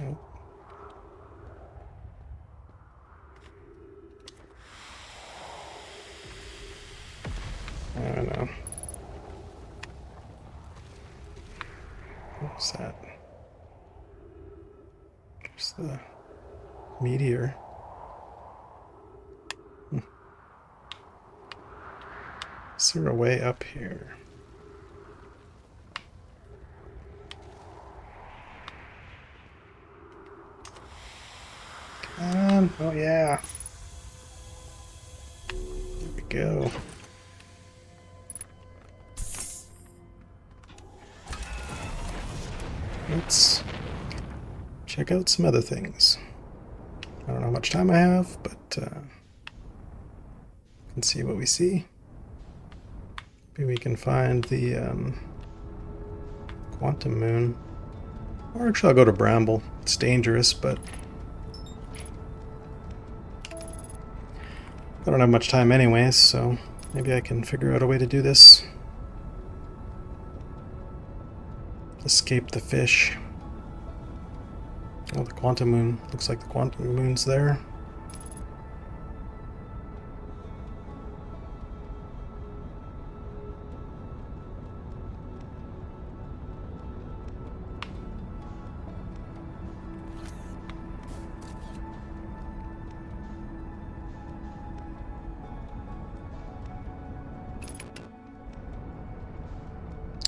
Oh. I don't know. What's that? There's the meteor. Is there a way up here? Oh yeah. There we go. Let's check out some other things. I don't know how much time I have, but let's see what we see. Maybe we can find the quantum moon. Or actually I'll go to Bramble. It's dangerous, but I don't have much time anyways, so maybe I can figure out a way to do this. Escape the fish. Oh, the quantum moon. Looks like the quantum moon's there.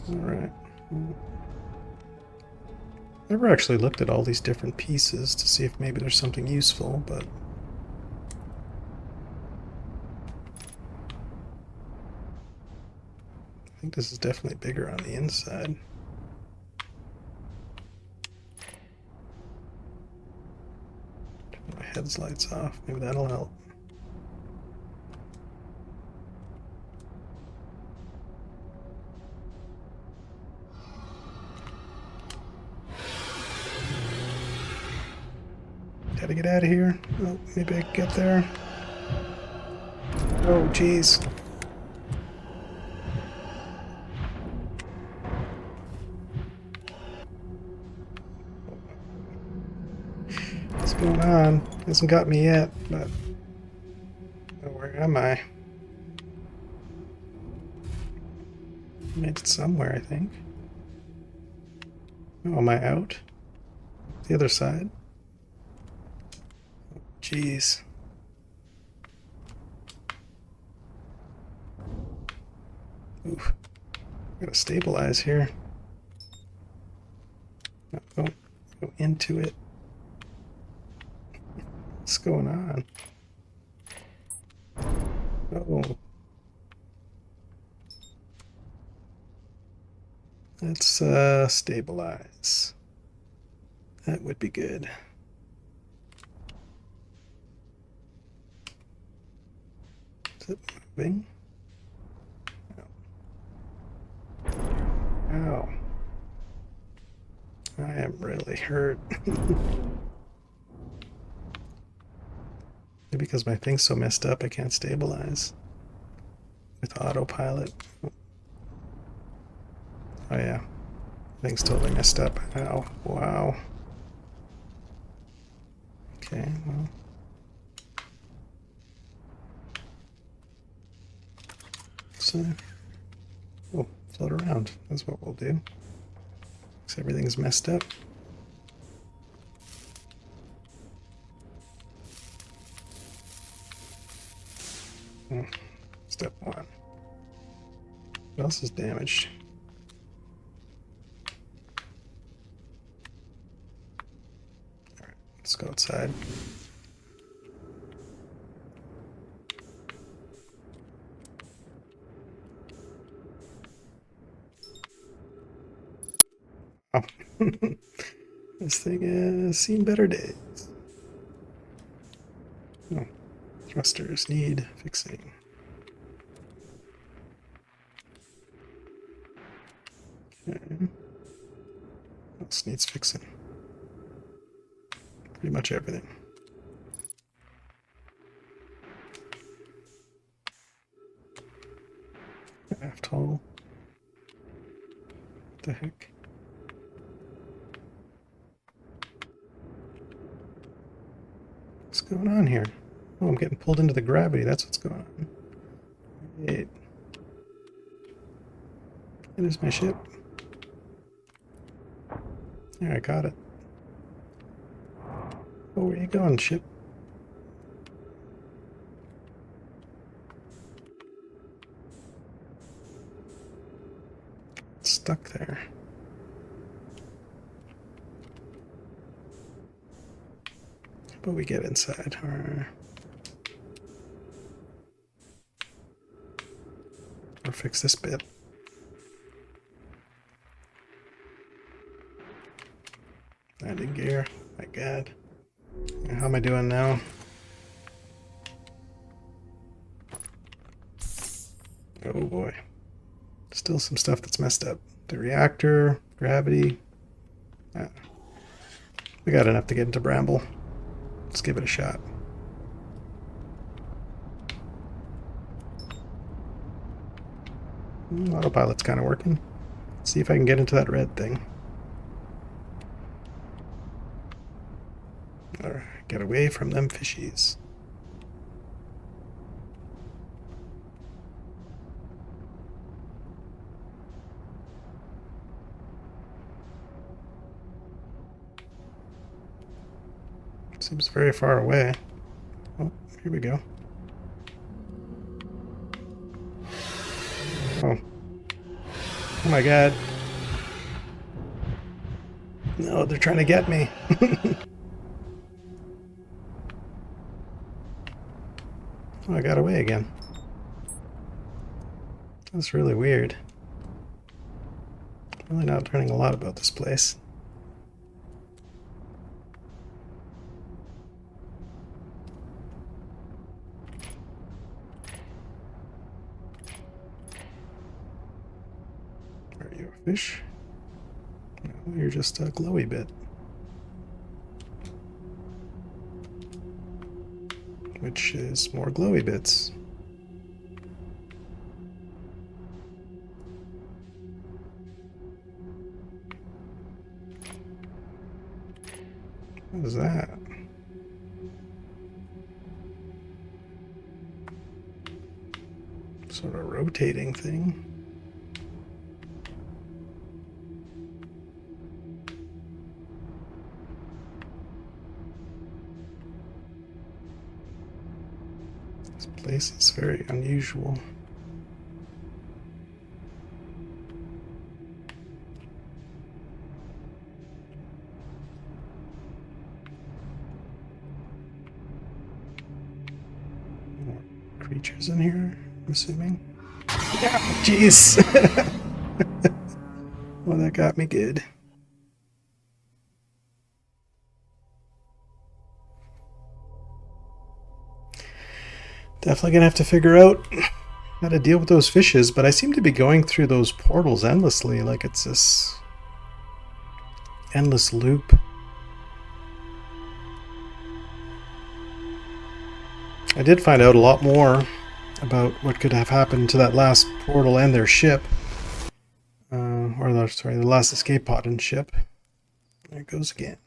Alright. Never actually looked at all these different pieces to see if maybe there's something useful, but I think this is definitely bigger on the inside. Turn my headlights off, maybe that'll help. Gotta get out of here. Oh, maybe I can get there. Oh, jeez. What's going on? Hasn't got me yet, but oh, where am I? Made it somewhere, I think. Oh, am I out? The other side? Jeez. Oof. Gotta stabilize here. No, don't go into it. What's going on? Oh. Let's stabilize. That would be good. Is it moving? Ow. I am really hurt. Maybe because my thing's so messed up I can't stabilize with autopilot. Oh yeah. Thing's totally messed up. Ow. Wow. Okay, well. So, we'll float around. That's what we'll do. Because everything's messed up. Step one. What else is damaged? Let's go outside. Oh. This thing has seen better days. Oh, thrusters need fixing. Okay. What else needs fixing? Pretty much everything. Aft hull. What the heck? What's going on here? Oh, I'm getting pulled into the gravity. That's what's going on. Wait. There's my ship. There, I got it. Oh, where you going, ship? It's stuck there. How about we get inside? Or fix this bit. Landing gear. My God. How am I doing now? Oh boy. Still some stuff that's messed up. The reactor, gravity. Ah. We got enough to get into Bramble. Let's give it a shot. Autopilot's kind of working. Let's see if I can get into that red thing. Or get away from them fishies. Seems very far away. Oh, here we go. Oh. Oh my God. No, they're trying to get me. Oh, I got away again. That's really weird. Really not learning a lot about this place. Are you a fish? No, you're just a glowy bit. Which is more glowy bits. What is that? Sort of rotating thing. This place is very unusual. More creatures in here, I'm assuming. Yeah, jeez. Well, that got me good. Definitely gonna have to figure out how to deal with those fishes, but I seem to be going through those portals endlessly, like it's this endless loop. I did find out a lot more about what could have happened to that last portal and their ship. Sorry, the last escape pod and ship. There it goes again.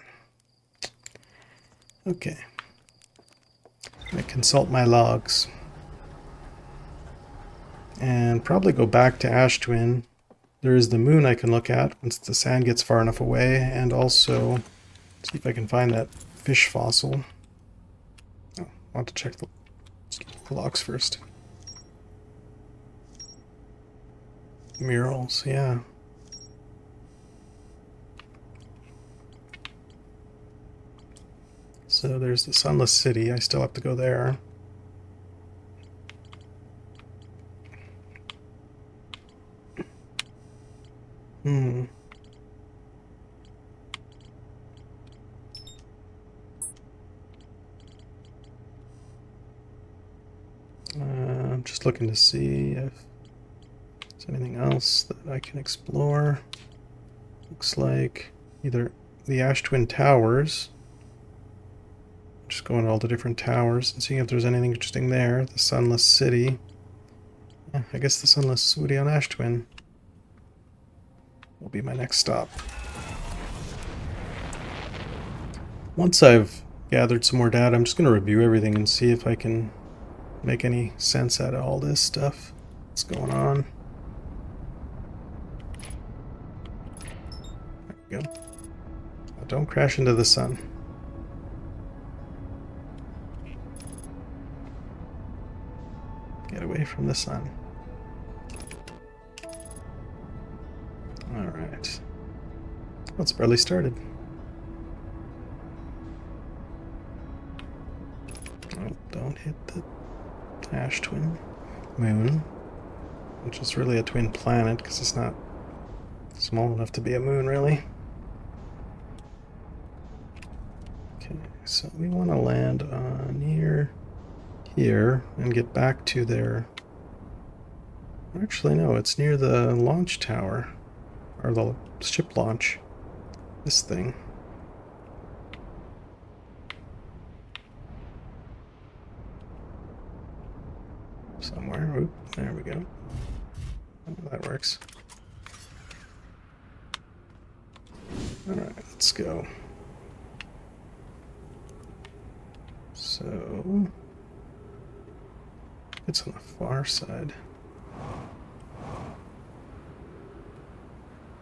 Okay. I consult my logs. And probably go back to Ash Twin. There is the moon I can look at once the sand gets far enough away, and also see if I can find that fish fossil. Oh, I want to check the logs first. Murals, yeah. So there's the Sunless City. I still have to go there. I'm just looking to see if there's anything else that I can explore. Looks like either the Ash Twin Towers. Just going to all the different towers and seeing if there's anything interesting there. The Sunless City. Yeah, I guess the Sunless City on Ash Twin will be my next stop. Once I've gathered some more data, I'm just going to review everything and see if I can make any sense out of all this stuff that's going on. There we go. Now don't crash into the sun. Get away from the sun. Alright. Well, it's barely started. Oh, don't hit the Ash Twin moon, which is really a twin planet because it's not small enough to be a moon, really. Okay, so we want to land near here and get back to their... Actually, no, it's near the launch tower, or the ship launch. This thing. Somewhere. Oop, there we go. Oh, that works. Alright, let's go. So... it's on the far side.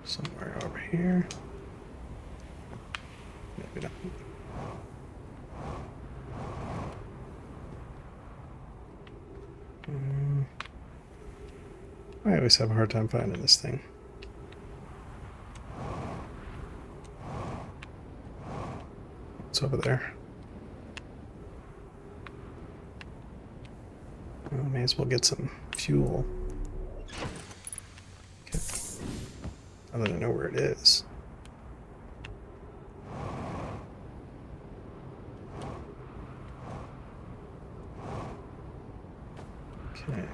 Somewhere over here. Maybe not. I always have a hard time finding this thing. What's over there? I may as well get some fuel. Okay. Now that I know where it is. Okay.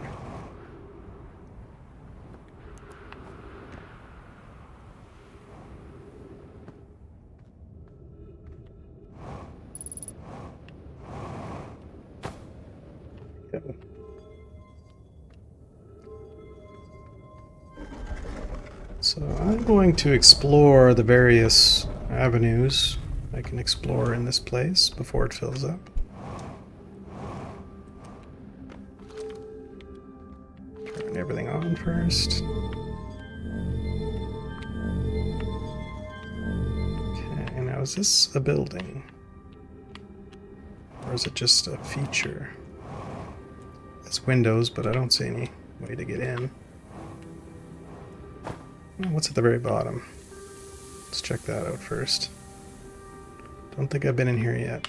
Go. So I'm going to explore the various avenues I can explore in this place before it fills up. Turn everything on first. Okay, now is this a building? Or is it just a feature? It's windows, but I don't see any way to get in. What's at the very bottom? Let's check that out first. Don't think I've been in here yet.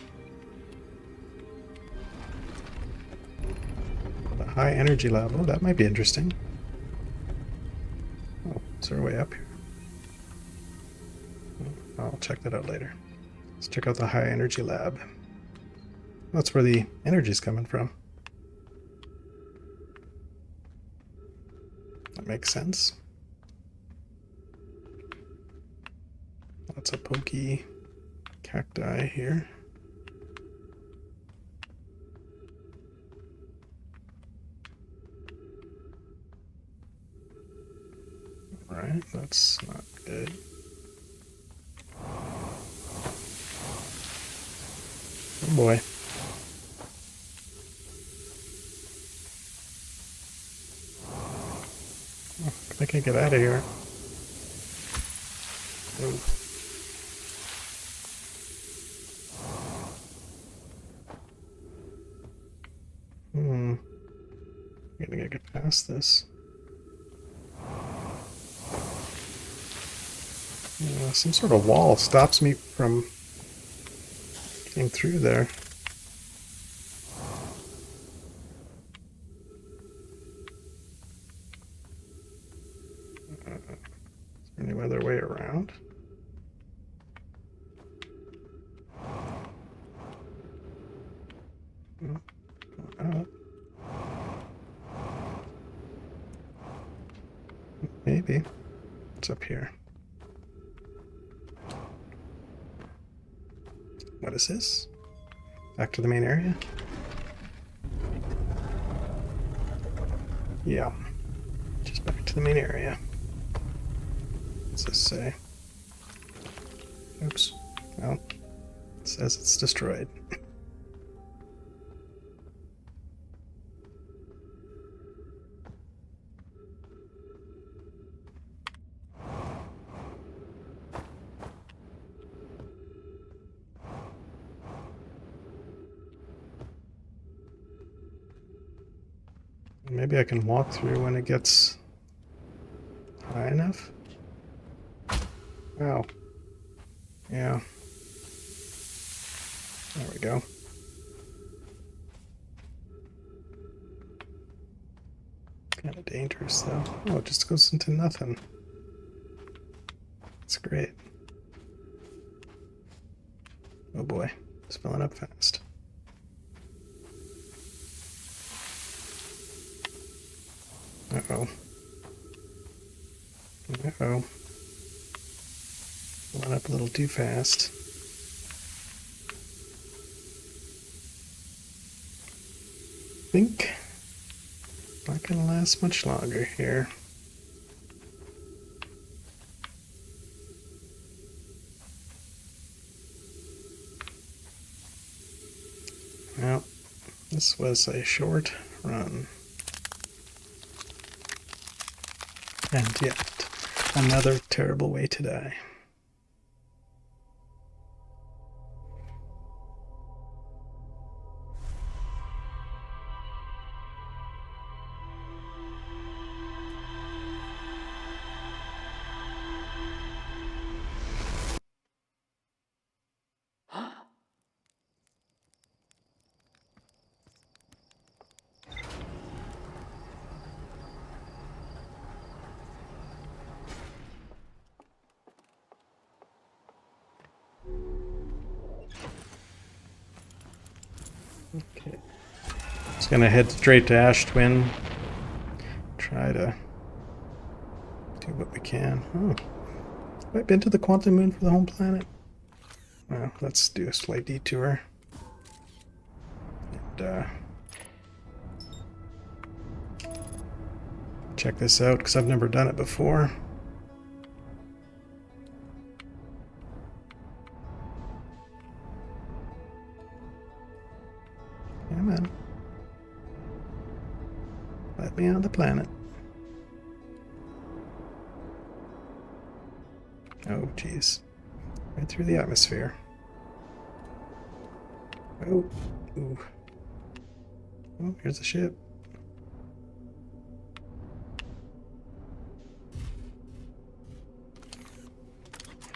The high energy lab. Oh, that might be interesting. Oh, is there a way up here? Oh, I'll check that out later. Let's check out the high energy lab. That's where the energy's coming from. That makes sense. Lots of pokey cacti here. Alright, that's not good. Oh boy. Oh, I can't get out of here. Oh. I gotta get past this. Some sort of wall stops me from Came through there. Is there any other way around? Maybe. What's up here? What is this? Back to the main area? Yeah. Just back to the main area. What's this say? Oops. Well, it says it's destroyed. Maybe I can walk through when it gets high enough. Wow. Yeah. There we go. Kind of dangerous though. Oh, it just goes into nothing. That's great. Oh boy, it's filling up fast. Uh-oh. Uh-oh. Went up a little too fast. Think not gonna last much longer here. Well, this was a short run. And yet, another terrible way to die. Okay. Just gonna head straight to Ash Twin. Try to do what we can. Oh. Have I been to the Quantum Moon for the home planet? Well, let's do a slight detour. And check this out, because I've never done it before. Come on. Let me on the planet. Oh, jeez. Right through the atmosphere. Oh, ooh. Oh, here's the ship.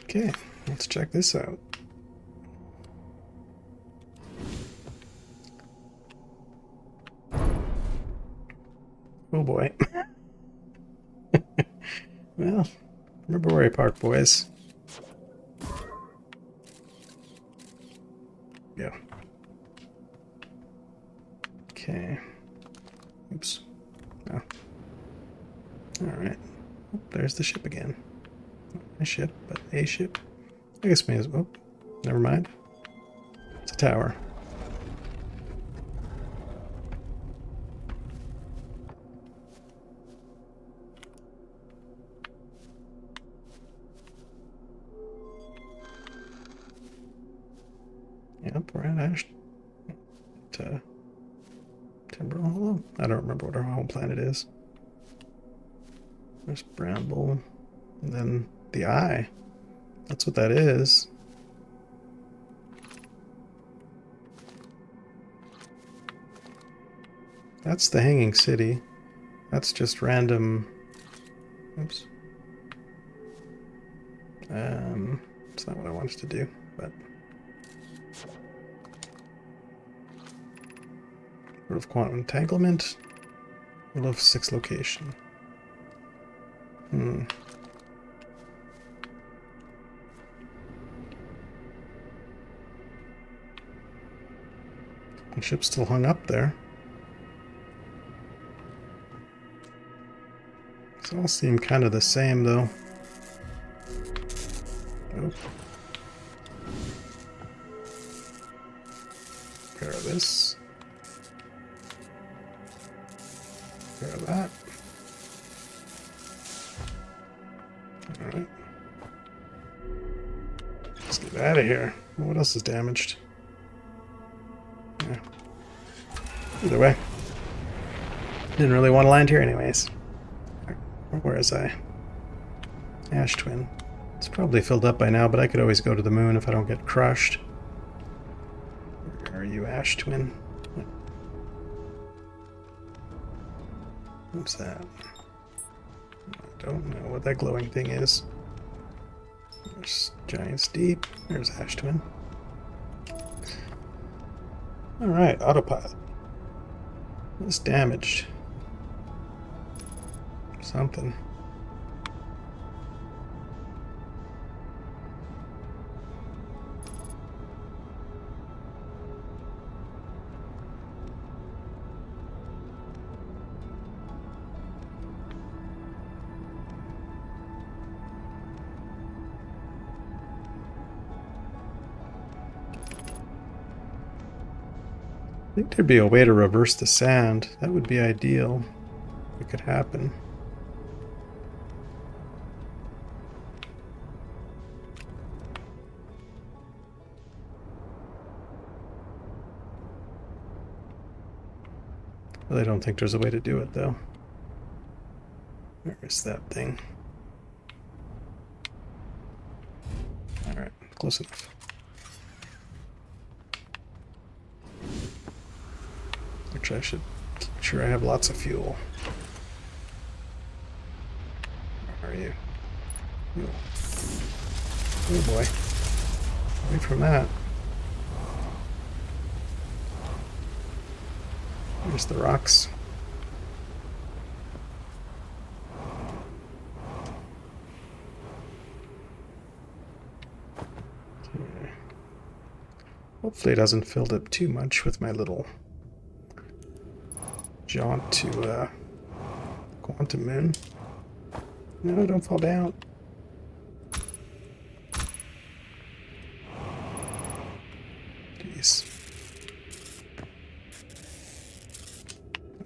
Okay, let's check this out. Oh boy. Well, remember where I parked, boys. Yeah. Okay. Oops. Oh. Alright. Oh, there's the ship again. Not my ship, but a ship. I guess may as well. Oh, never mind. It's a tower. Yep, we're at Ash. Temporal Hollow? I don't remember what our home planet is. There's Bramble. And then the eye. That's what that is. That's the Hanging City. That's just random. Oops. It's not what I wanted to do, but Root of quantum entanglement. Rule of 6 location. The ship's still hung up there. These all seem kind of the same, though. Oh. Repair this. Repair that. Alright. Let's get out of here. What else is damaged? Yeah. Either way. Didn't really want to land here anyways. Where is I? Ash Twin. It's probably filled up by now, but I could always go to the moon if I don't get crushed. Where are you, Ash Twin? What's that? I don't know what that glowing thing is. There's Giant's Deep. There's Ash Twin. Alright, autopilot. It's damaged. Something. I think there'd be a way to reverse the sand. That would be ideal. If it could happen. I don't think there's a way to do it, though. Where is that thing? Alright, close enough. Actually, I should keep sure I have lots of fuel. Where are you? Fuel. Oh boy. Away from that. There's the rocks. Okay. Hopefully it hasn't filled up too much with my little jaunt to Quantum Moon. No, don't fall down. Jeez.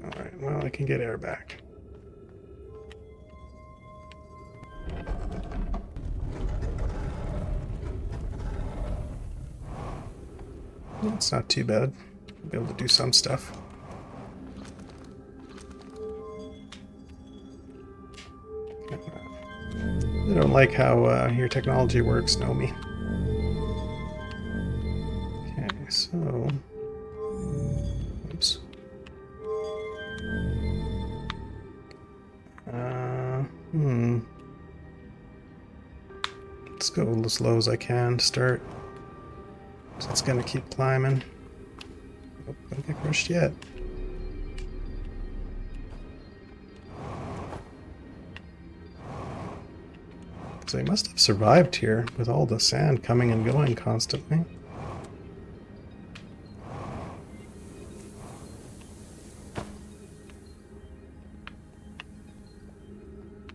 Alright, well, I can get air back. It's not too bad. I'll be able to do some stuff. I don't like how your technology works, Nomi. Okay, so... Oops. Let's go as low as I can to start. So it's gonna keep climbing. Oh, don't get crushed yet. So he must have survived here with all the sand coming and going constantly.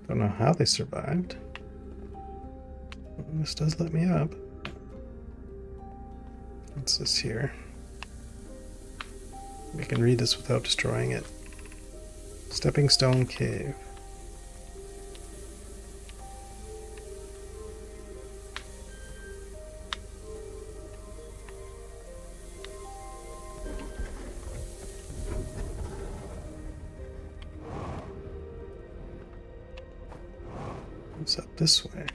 Don't know how they survived. This does let me up. What's this here? We can read this without destroying it. Stepping Stone Cave. What's up this way?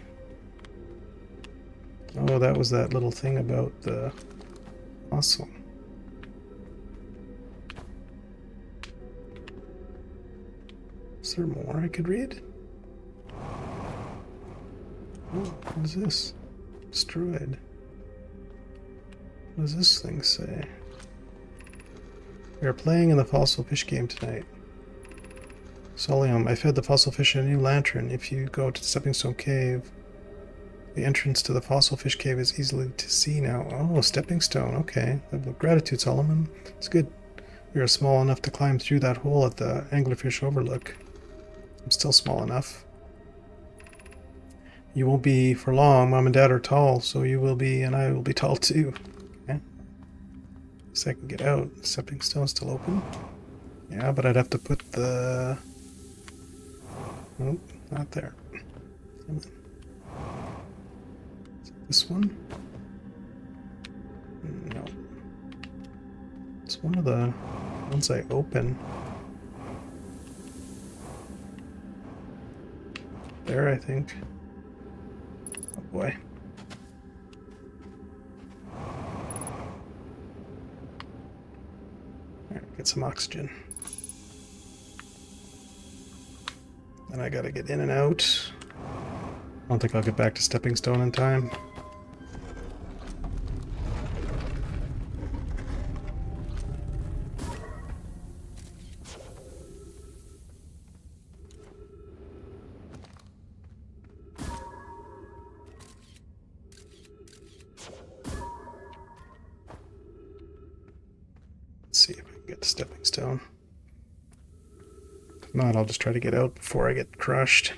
Oh, that was that little thing about the muscle. Is there more I could read? Oh, what is this? Destroyed. What does this thing say? We are playing in the fossil fish game tonight. Solium, I fed the fossil fish a new lantern. If you go to the Stepping Stone Cave, the entrance to the fossil fish cave is easily to see now. Oh, Stepping Stone, okay. Gratitude, Solomon. It's good. We are small enough to climb through that hole at the anglerfish overlook. I'm still small enough. You won't be for long. Mom and Dad are tall, so you will be, and I will be tall too. Okay. So I can get out. The stepping stone's still open. Yeah, but I'd have to put the... Nope, not there. Come on. Is it this one? No. It's one of the ones I open. There, I think. Oh boy. Alright, get some oxygen. Then I gotta get in and out. I don't think I'll get back to Stepping Stone in time. Let's see if I can get to Stepping Stone. If not, I'll just try to get out before I get crushed.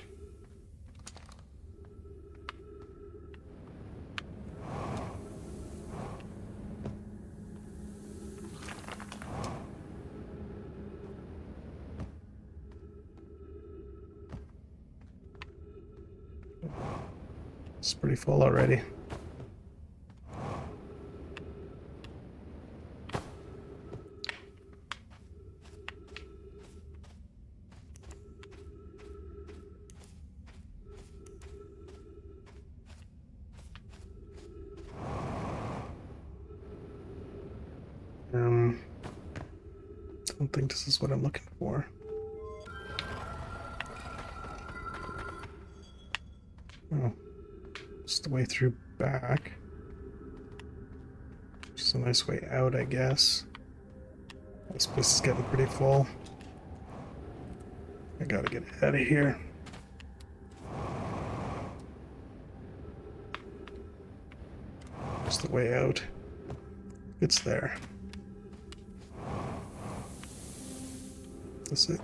It's pretty full already. I don't think this is what I'm looking for. Oh, it's the way through back. Just a nice way out, I guess. This place is getting pretty full. I gotta get out of here. Just the way out. It's there. That's it.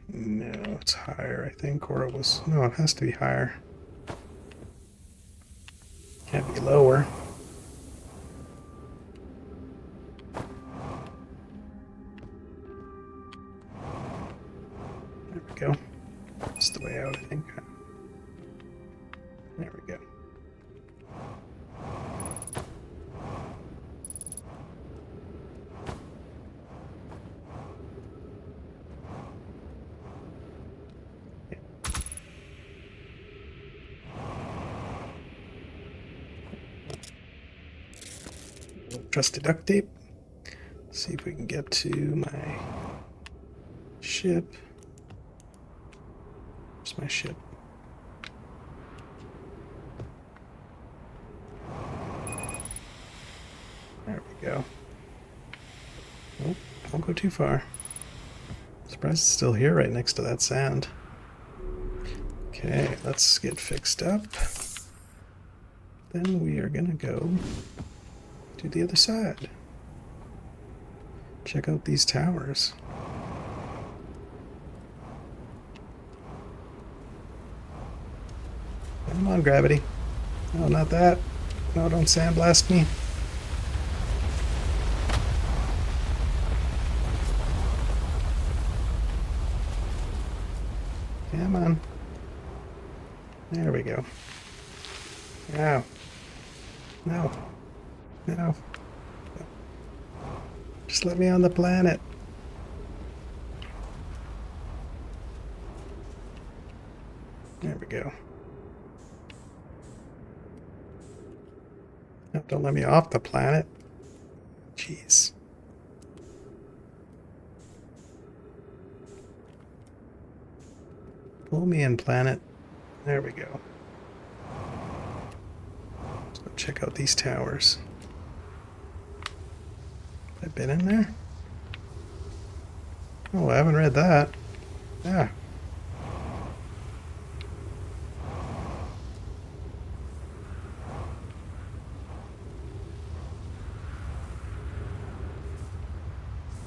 No, it's higher, I think, or it was... No, it has to be higher. Can't be lower. There we go. That's the way out, I think. There we go. Trusty duct tape. See if we can get to my ship. Where's my ship? There we go. Nope, don't go too far. Surprised it's still here right next to that sand. Okay, let's get fixed up. Then we are gonna go to the other side. Check out these towers. Come on, gravity. No, not that. No, don't sandblast me. Come on. There we go. Ow. No. No. Just let me on the planet. There we go. No, don't let me off the planet. Jeez. Pull me in, planet. There we go. Let's go check out these towers. Have I been in there? Oh, I haven't read that. Yeah.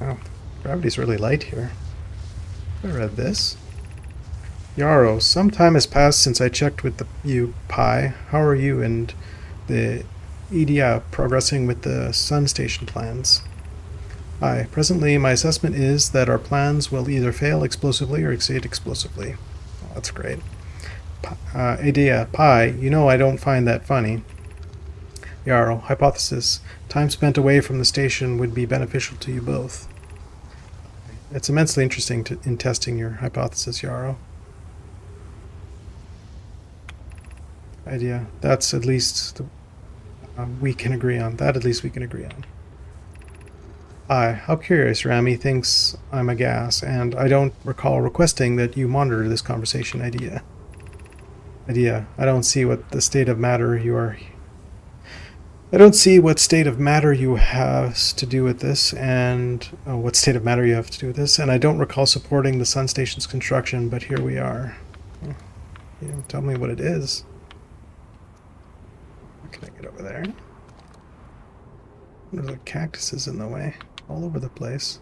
Wow, gravity's really light here. I read this. Yarrow, some time has passed since I checked with you, Pi. How are you and the EDA progressing with the sun station plans? Hi. Presently, my assessment is that our plans will either fail explosively or exceed explosively. Oh, that's great. Idea, Pi, you know I don't find that funny. Yarrow, hypothesis. Time spent away from the station would be beneficial to you both. It's immensely interesting in testing your hypothesis, Yarrow. Idea. That's at least we can agree on. That at least we can agree on. How curious, Rami thinks I'm a gas, and I don't recall requesting that you monitor this conversation, Idea. Idea. I don't see what state of matter you have to do with this, and what state of matter you have to do with this, and I don't recall supporting the sun station's construction, but here we are. Tell me what it is. How can I get over there? There's like cactuses in the way, all over the place.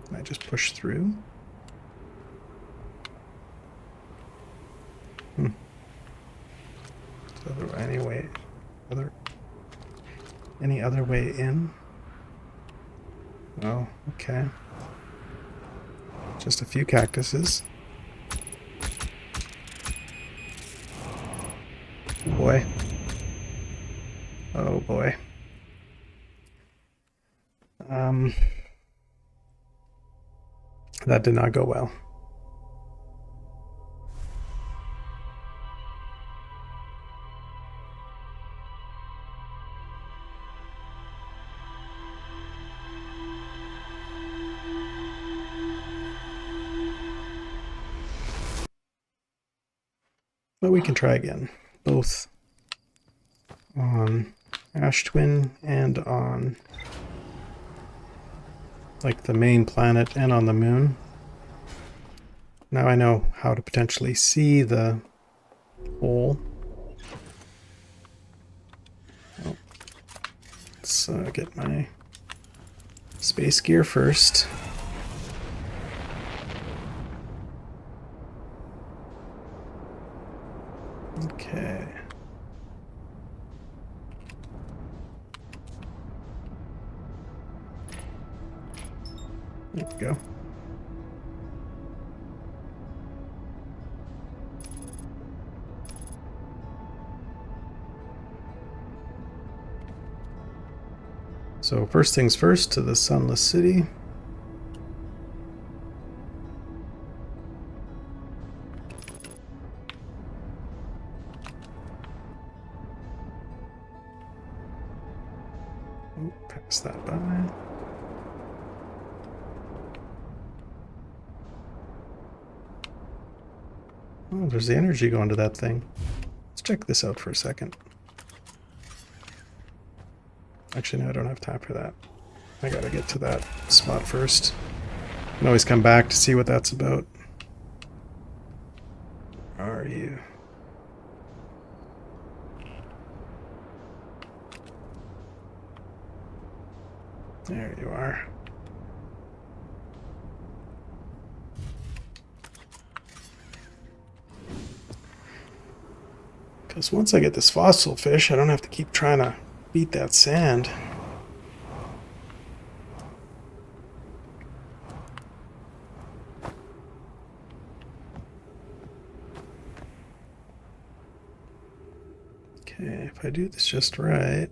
Can I just push through? Is there any other way in? Oh, okay. Just a few cactuses. Boy. Oh boy. That did not go well. But we can try again. Both on Ash Twin and on like the main planet and on the moon. Now I know how to potentially see the hole. Oh. Let's get my space gear first. Okay. There we go. So first things first, to the Sunless City. Oh, pass that by. Oh, there's the energy going to that thing. Let's check this out for a second. Actually, no, I don't have time for that. I gotta get to that spot first. I can always come back to see what that's about. Where are you? There you are. Because once I get this fossil fish, I don't have to keep trying to beat that sand. Okay, if I do this just right.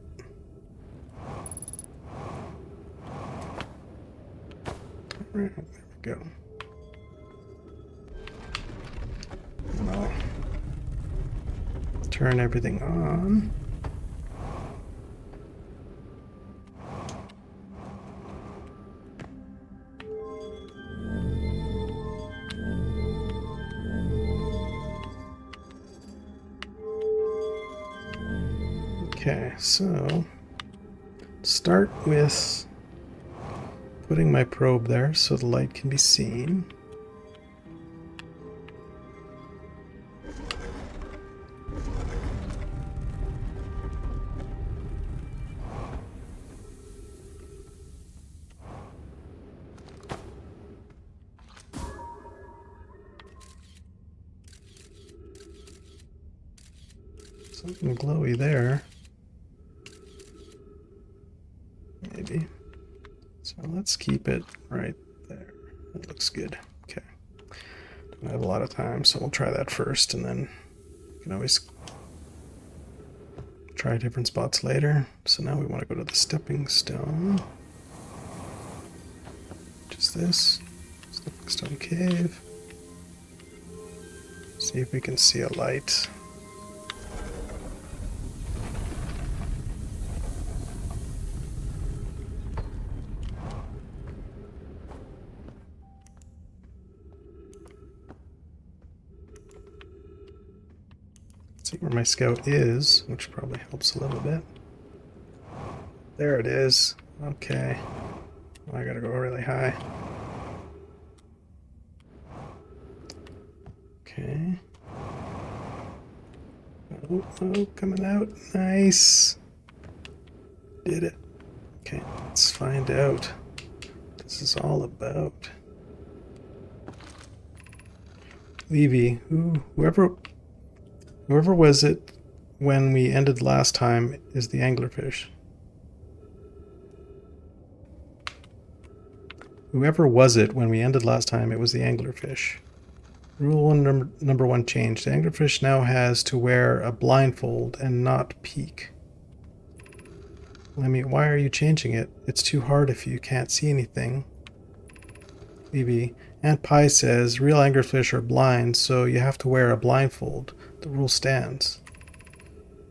There we go. And I'll turn everything on. Okay, so start with putting my probe there so the light can be seen. Something glowy there. Maybe. So let's keep it right there. That looks good. Okay. Don't have a lot of time, so we'll try that first, and then we can always try different spots later. So now we want to go to the stepping stone. Which is this. Stepping stone cave. See if we can see a light. See where my scout is, which probably helps a little bit. There it is. Okay. I gotta go really high. Okay. Oh, coming out. Nice. Did it. Okay, let's find out what this is all about. Levy, whoever was it when we ended last time is the anglerfish. Whoever was it when we ended last time, it was the anglerfish. Rule 1, number 1 changed. The anglerfish now has to wear a blindfold and not peek. Lemmy, why are you changing it? It's too hard if you can't see anything. Levy, Aunt Pie says real anglerfish are blind, so you have to wear a blindfold. The rule stands.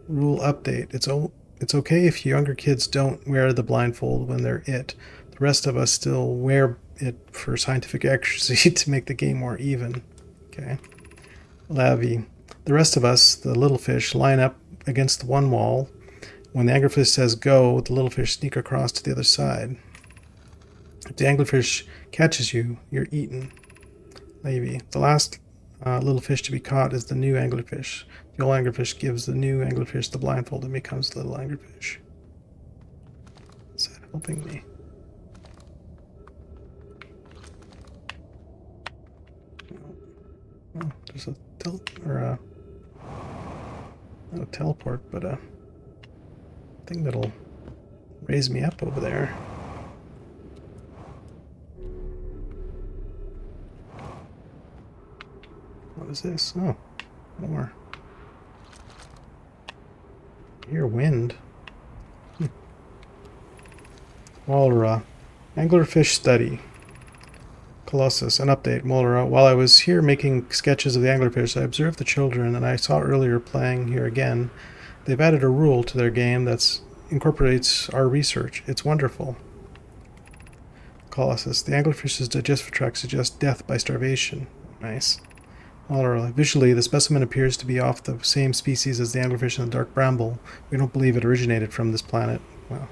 Rule update. It's okay if younger kids don't wear the blindfold when they're it. The rest of us still wear it for scientific accuracy to make the game more even. Okay. Lavi. The rest of us, the little fish, line up against the one wall. When the anglerfish says go, the little fish sneak across to the other side. If the anglerfish catches you, you're eaten. Lavi. The last little fish to be caught is the new anglerfish. The old anglerfish gives the new anglerfish the blindfold and becomes the little anglerfish. Is that helping me? Oh, there's a not a teleport, but a thing that'll raise me up over there. What is this? Oh, more. I hear wind. Walra. Anglerfish study. Colossus. An update. Walra. While I was here making sketches of the anglerfish, I observed the children, and I saw earlier playing here again. They've added a rule to their game that incorporates our research. It's wonderful. Colossus. The anglerfish's digestive tract suggests death by starvation. Nice. Visually, the specimen appears to be off the same species as the anglerfish in the dark bramble. We don't believe it originated from this planet. Wow.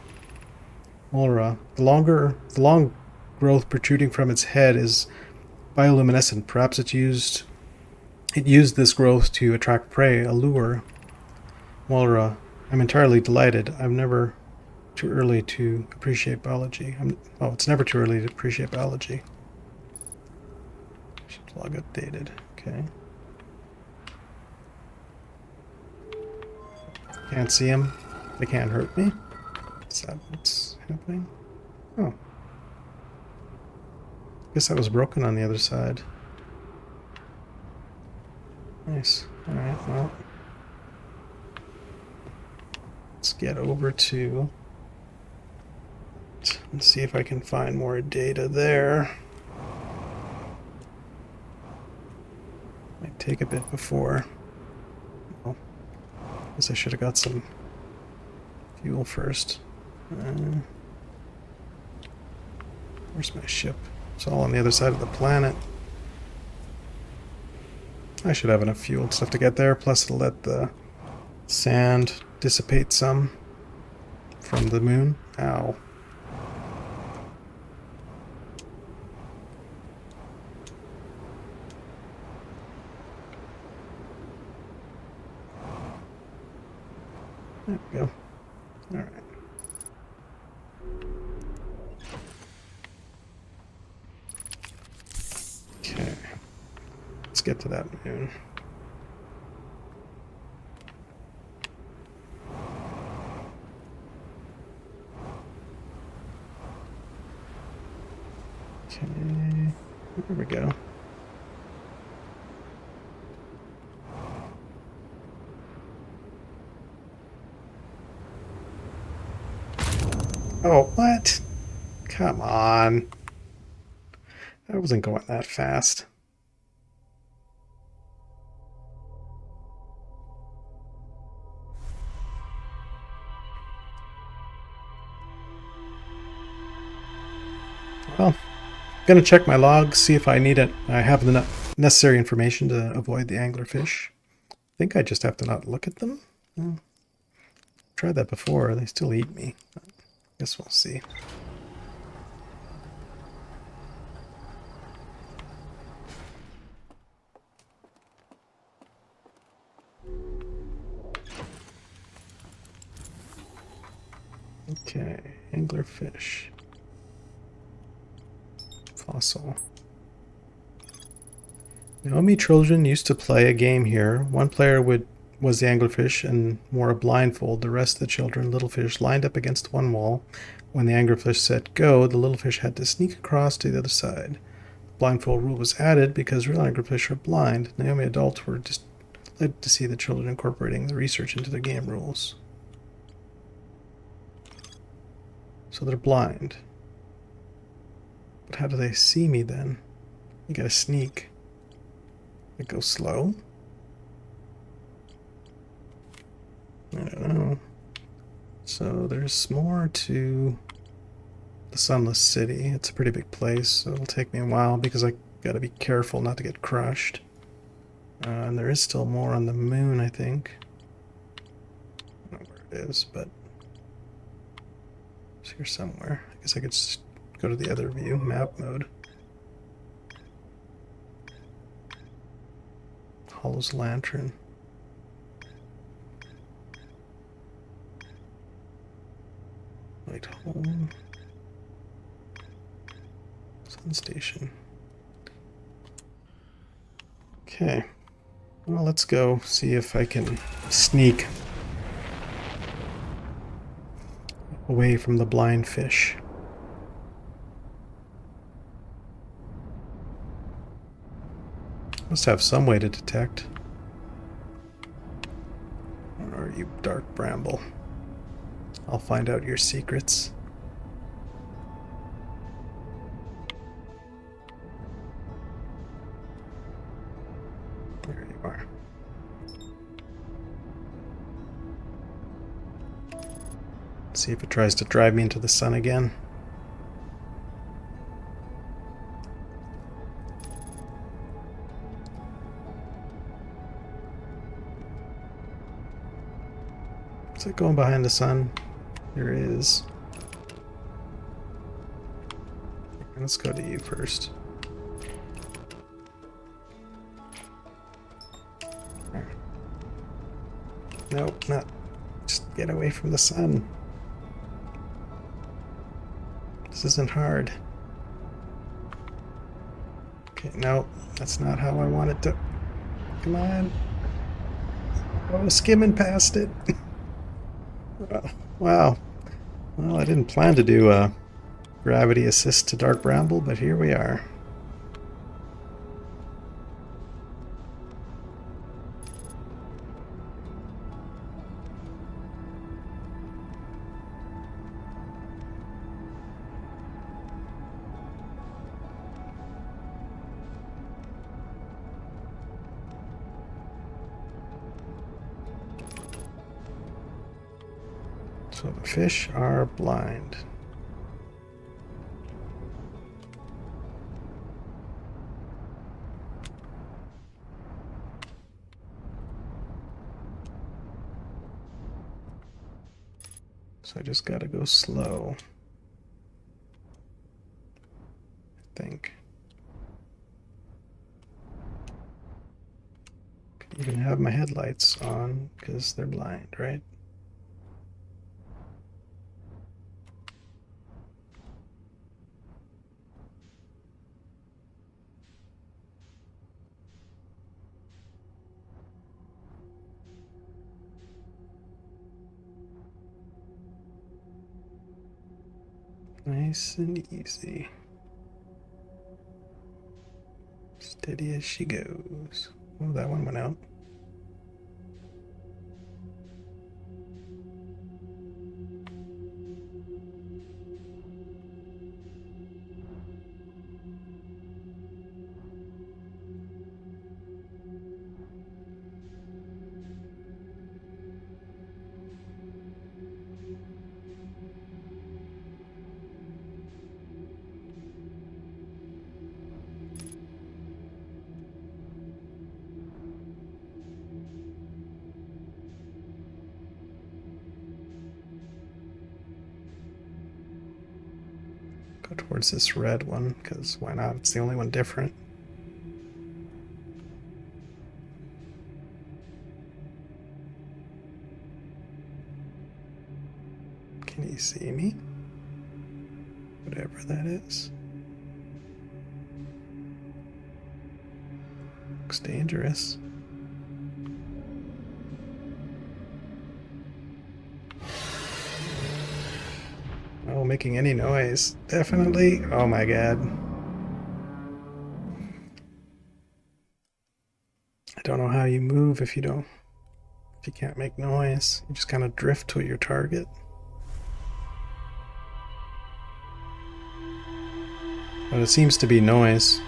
Molra. The long growth protruding from its head is bioluminescent. Perhaps it used this growth to attract prey, a lure. Molra. I'm entirely delighted. I'm never too early to appreciate biology. It's never too early to appreciate biology. Log updated. Okay. Can't see them. They can't hurt me. Is that what's happening? Oh. Guess that was broken on the other side. Nice. Alright, well. Let's get over to... Let's see if I can find more data there. Might take a bit before. Well, guess I should have got some fuel first. Where's my ship? It's all on the other side of the planet. I should have enough fuel and stuff to get there, plus it'll let the sand dissipate some from the moon. Ow. There we go. All right. Okay. Let's get to that moon. Okay. There we go. Oh, what? Come on. I wasn't going that fast. Well, I'm gonna check my logs, see if I need it. I have the necessary information to avoid the anglerfish. I think I just have to not look at them. Well, tried that before. They still eat me. Guess we'll see. Okay, anglerfish. Fossil. Naomi children used to play a game here. One player was the anglerfish and wore a blindfold. The rest of the children, little fish, lined up against one wall. When the anglerfish said go, the little fish had to sneak across to the other side. The blindfold rule was added because real anglerfish are blind. Naomi adults were just led to see the children incorporating the research into their game rules. So they're blind. But how do they see me then? You gotta sneak. I go slow? I don't know. So there's more to the Sunless City. It's a pretty big place, so it'll take me a while because I gotta be careful not to get crushed. And there is still more on the moon, I think. I don't know where it is, but it's here somewhere. I guess I could just go to the other view, map mode. Hollow's Lantern. Light home. Sun Station. Okay. Well, let's go see if I can sneak away from the blind fish. Must have some way to detect. Or are you, dark bramble? I'll find out your secrets. There you are. See if it tries to drive me into the sun again. Is it going behind the sun? There is. Let's go to you first. Nope, not. Just get away from the sun. This isn't hard. Okay, no, that's not how I want it to. Come on. Oh, skimming past it. Wow. Well, I didn't plan to do a gravity assist to Dark Bramble, but here we are. So the fish are blind. So I just gotta go slow, I think. Could even have my headlights on because they're blind, right? Nice and easy. Steady as she goes. Oh, that one went out. Go towards this red one, because why not? It's the only one different. Can you see me? Whatever that is. Looks dangerous. Oh, making any noise. Definitely. Oh my god. I don't know how you move if you can't make noise. You just kind of drift to your target. But it seems to be noise.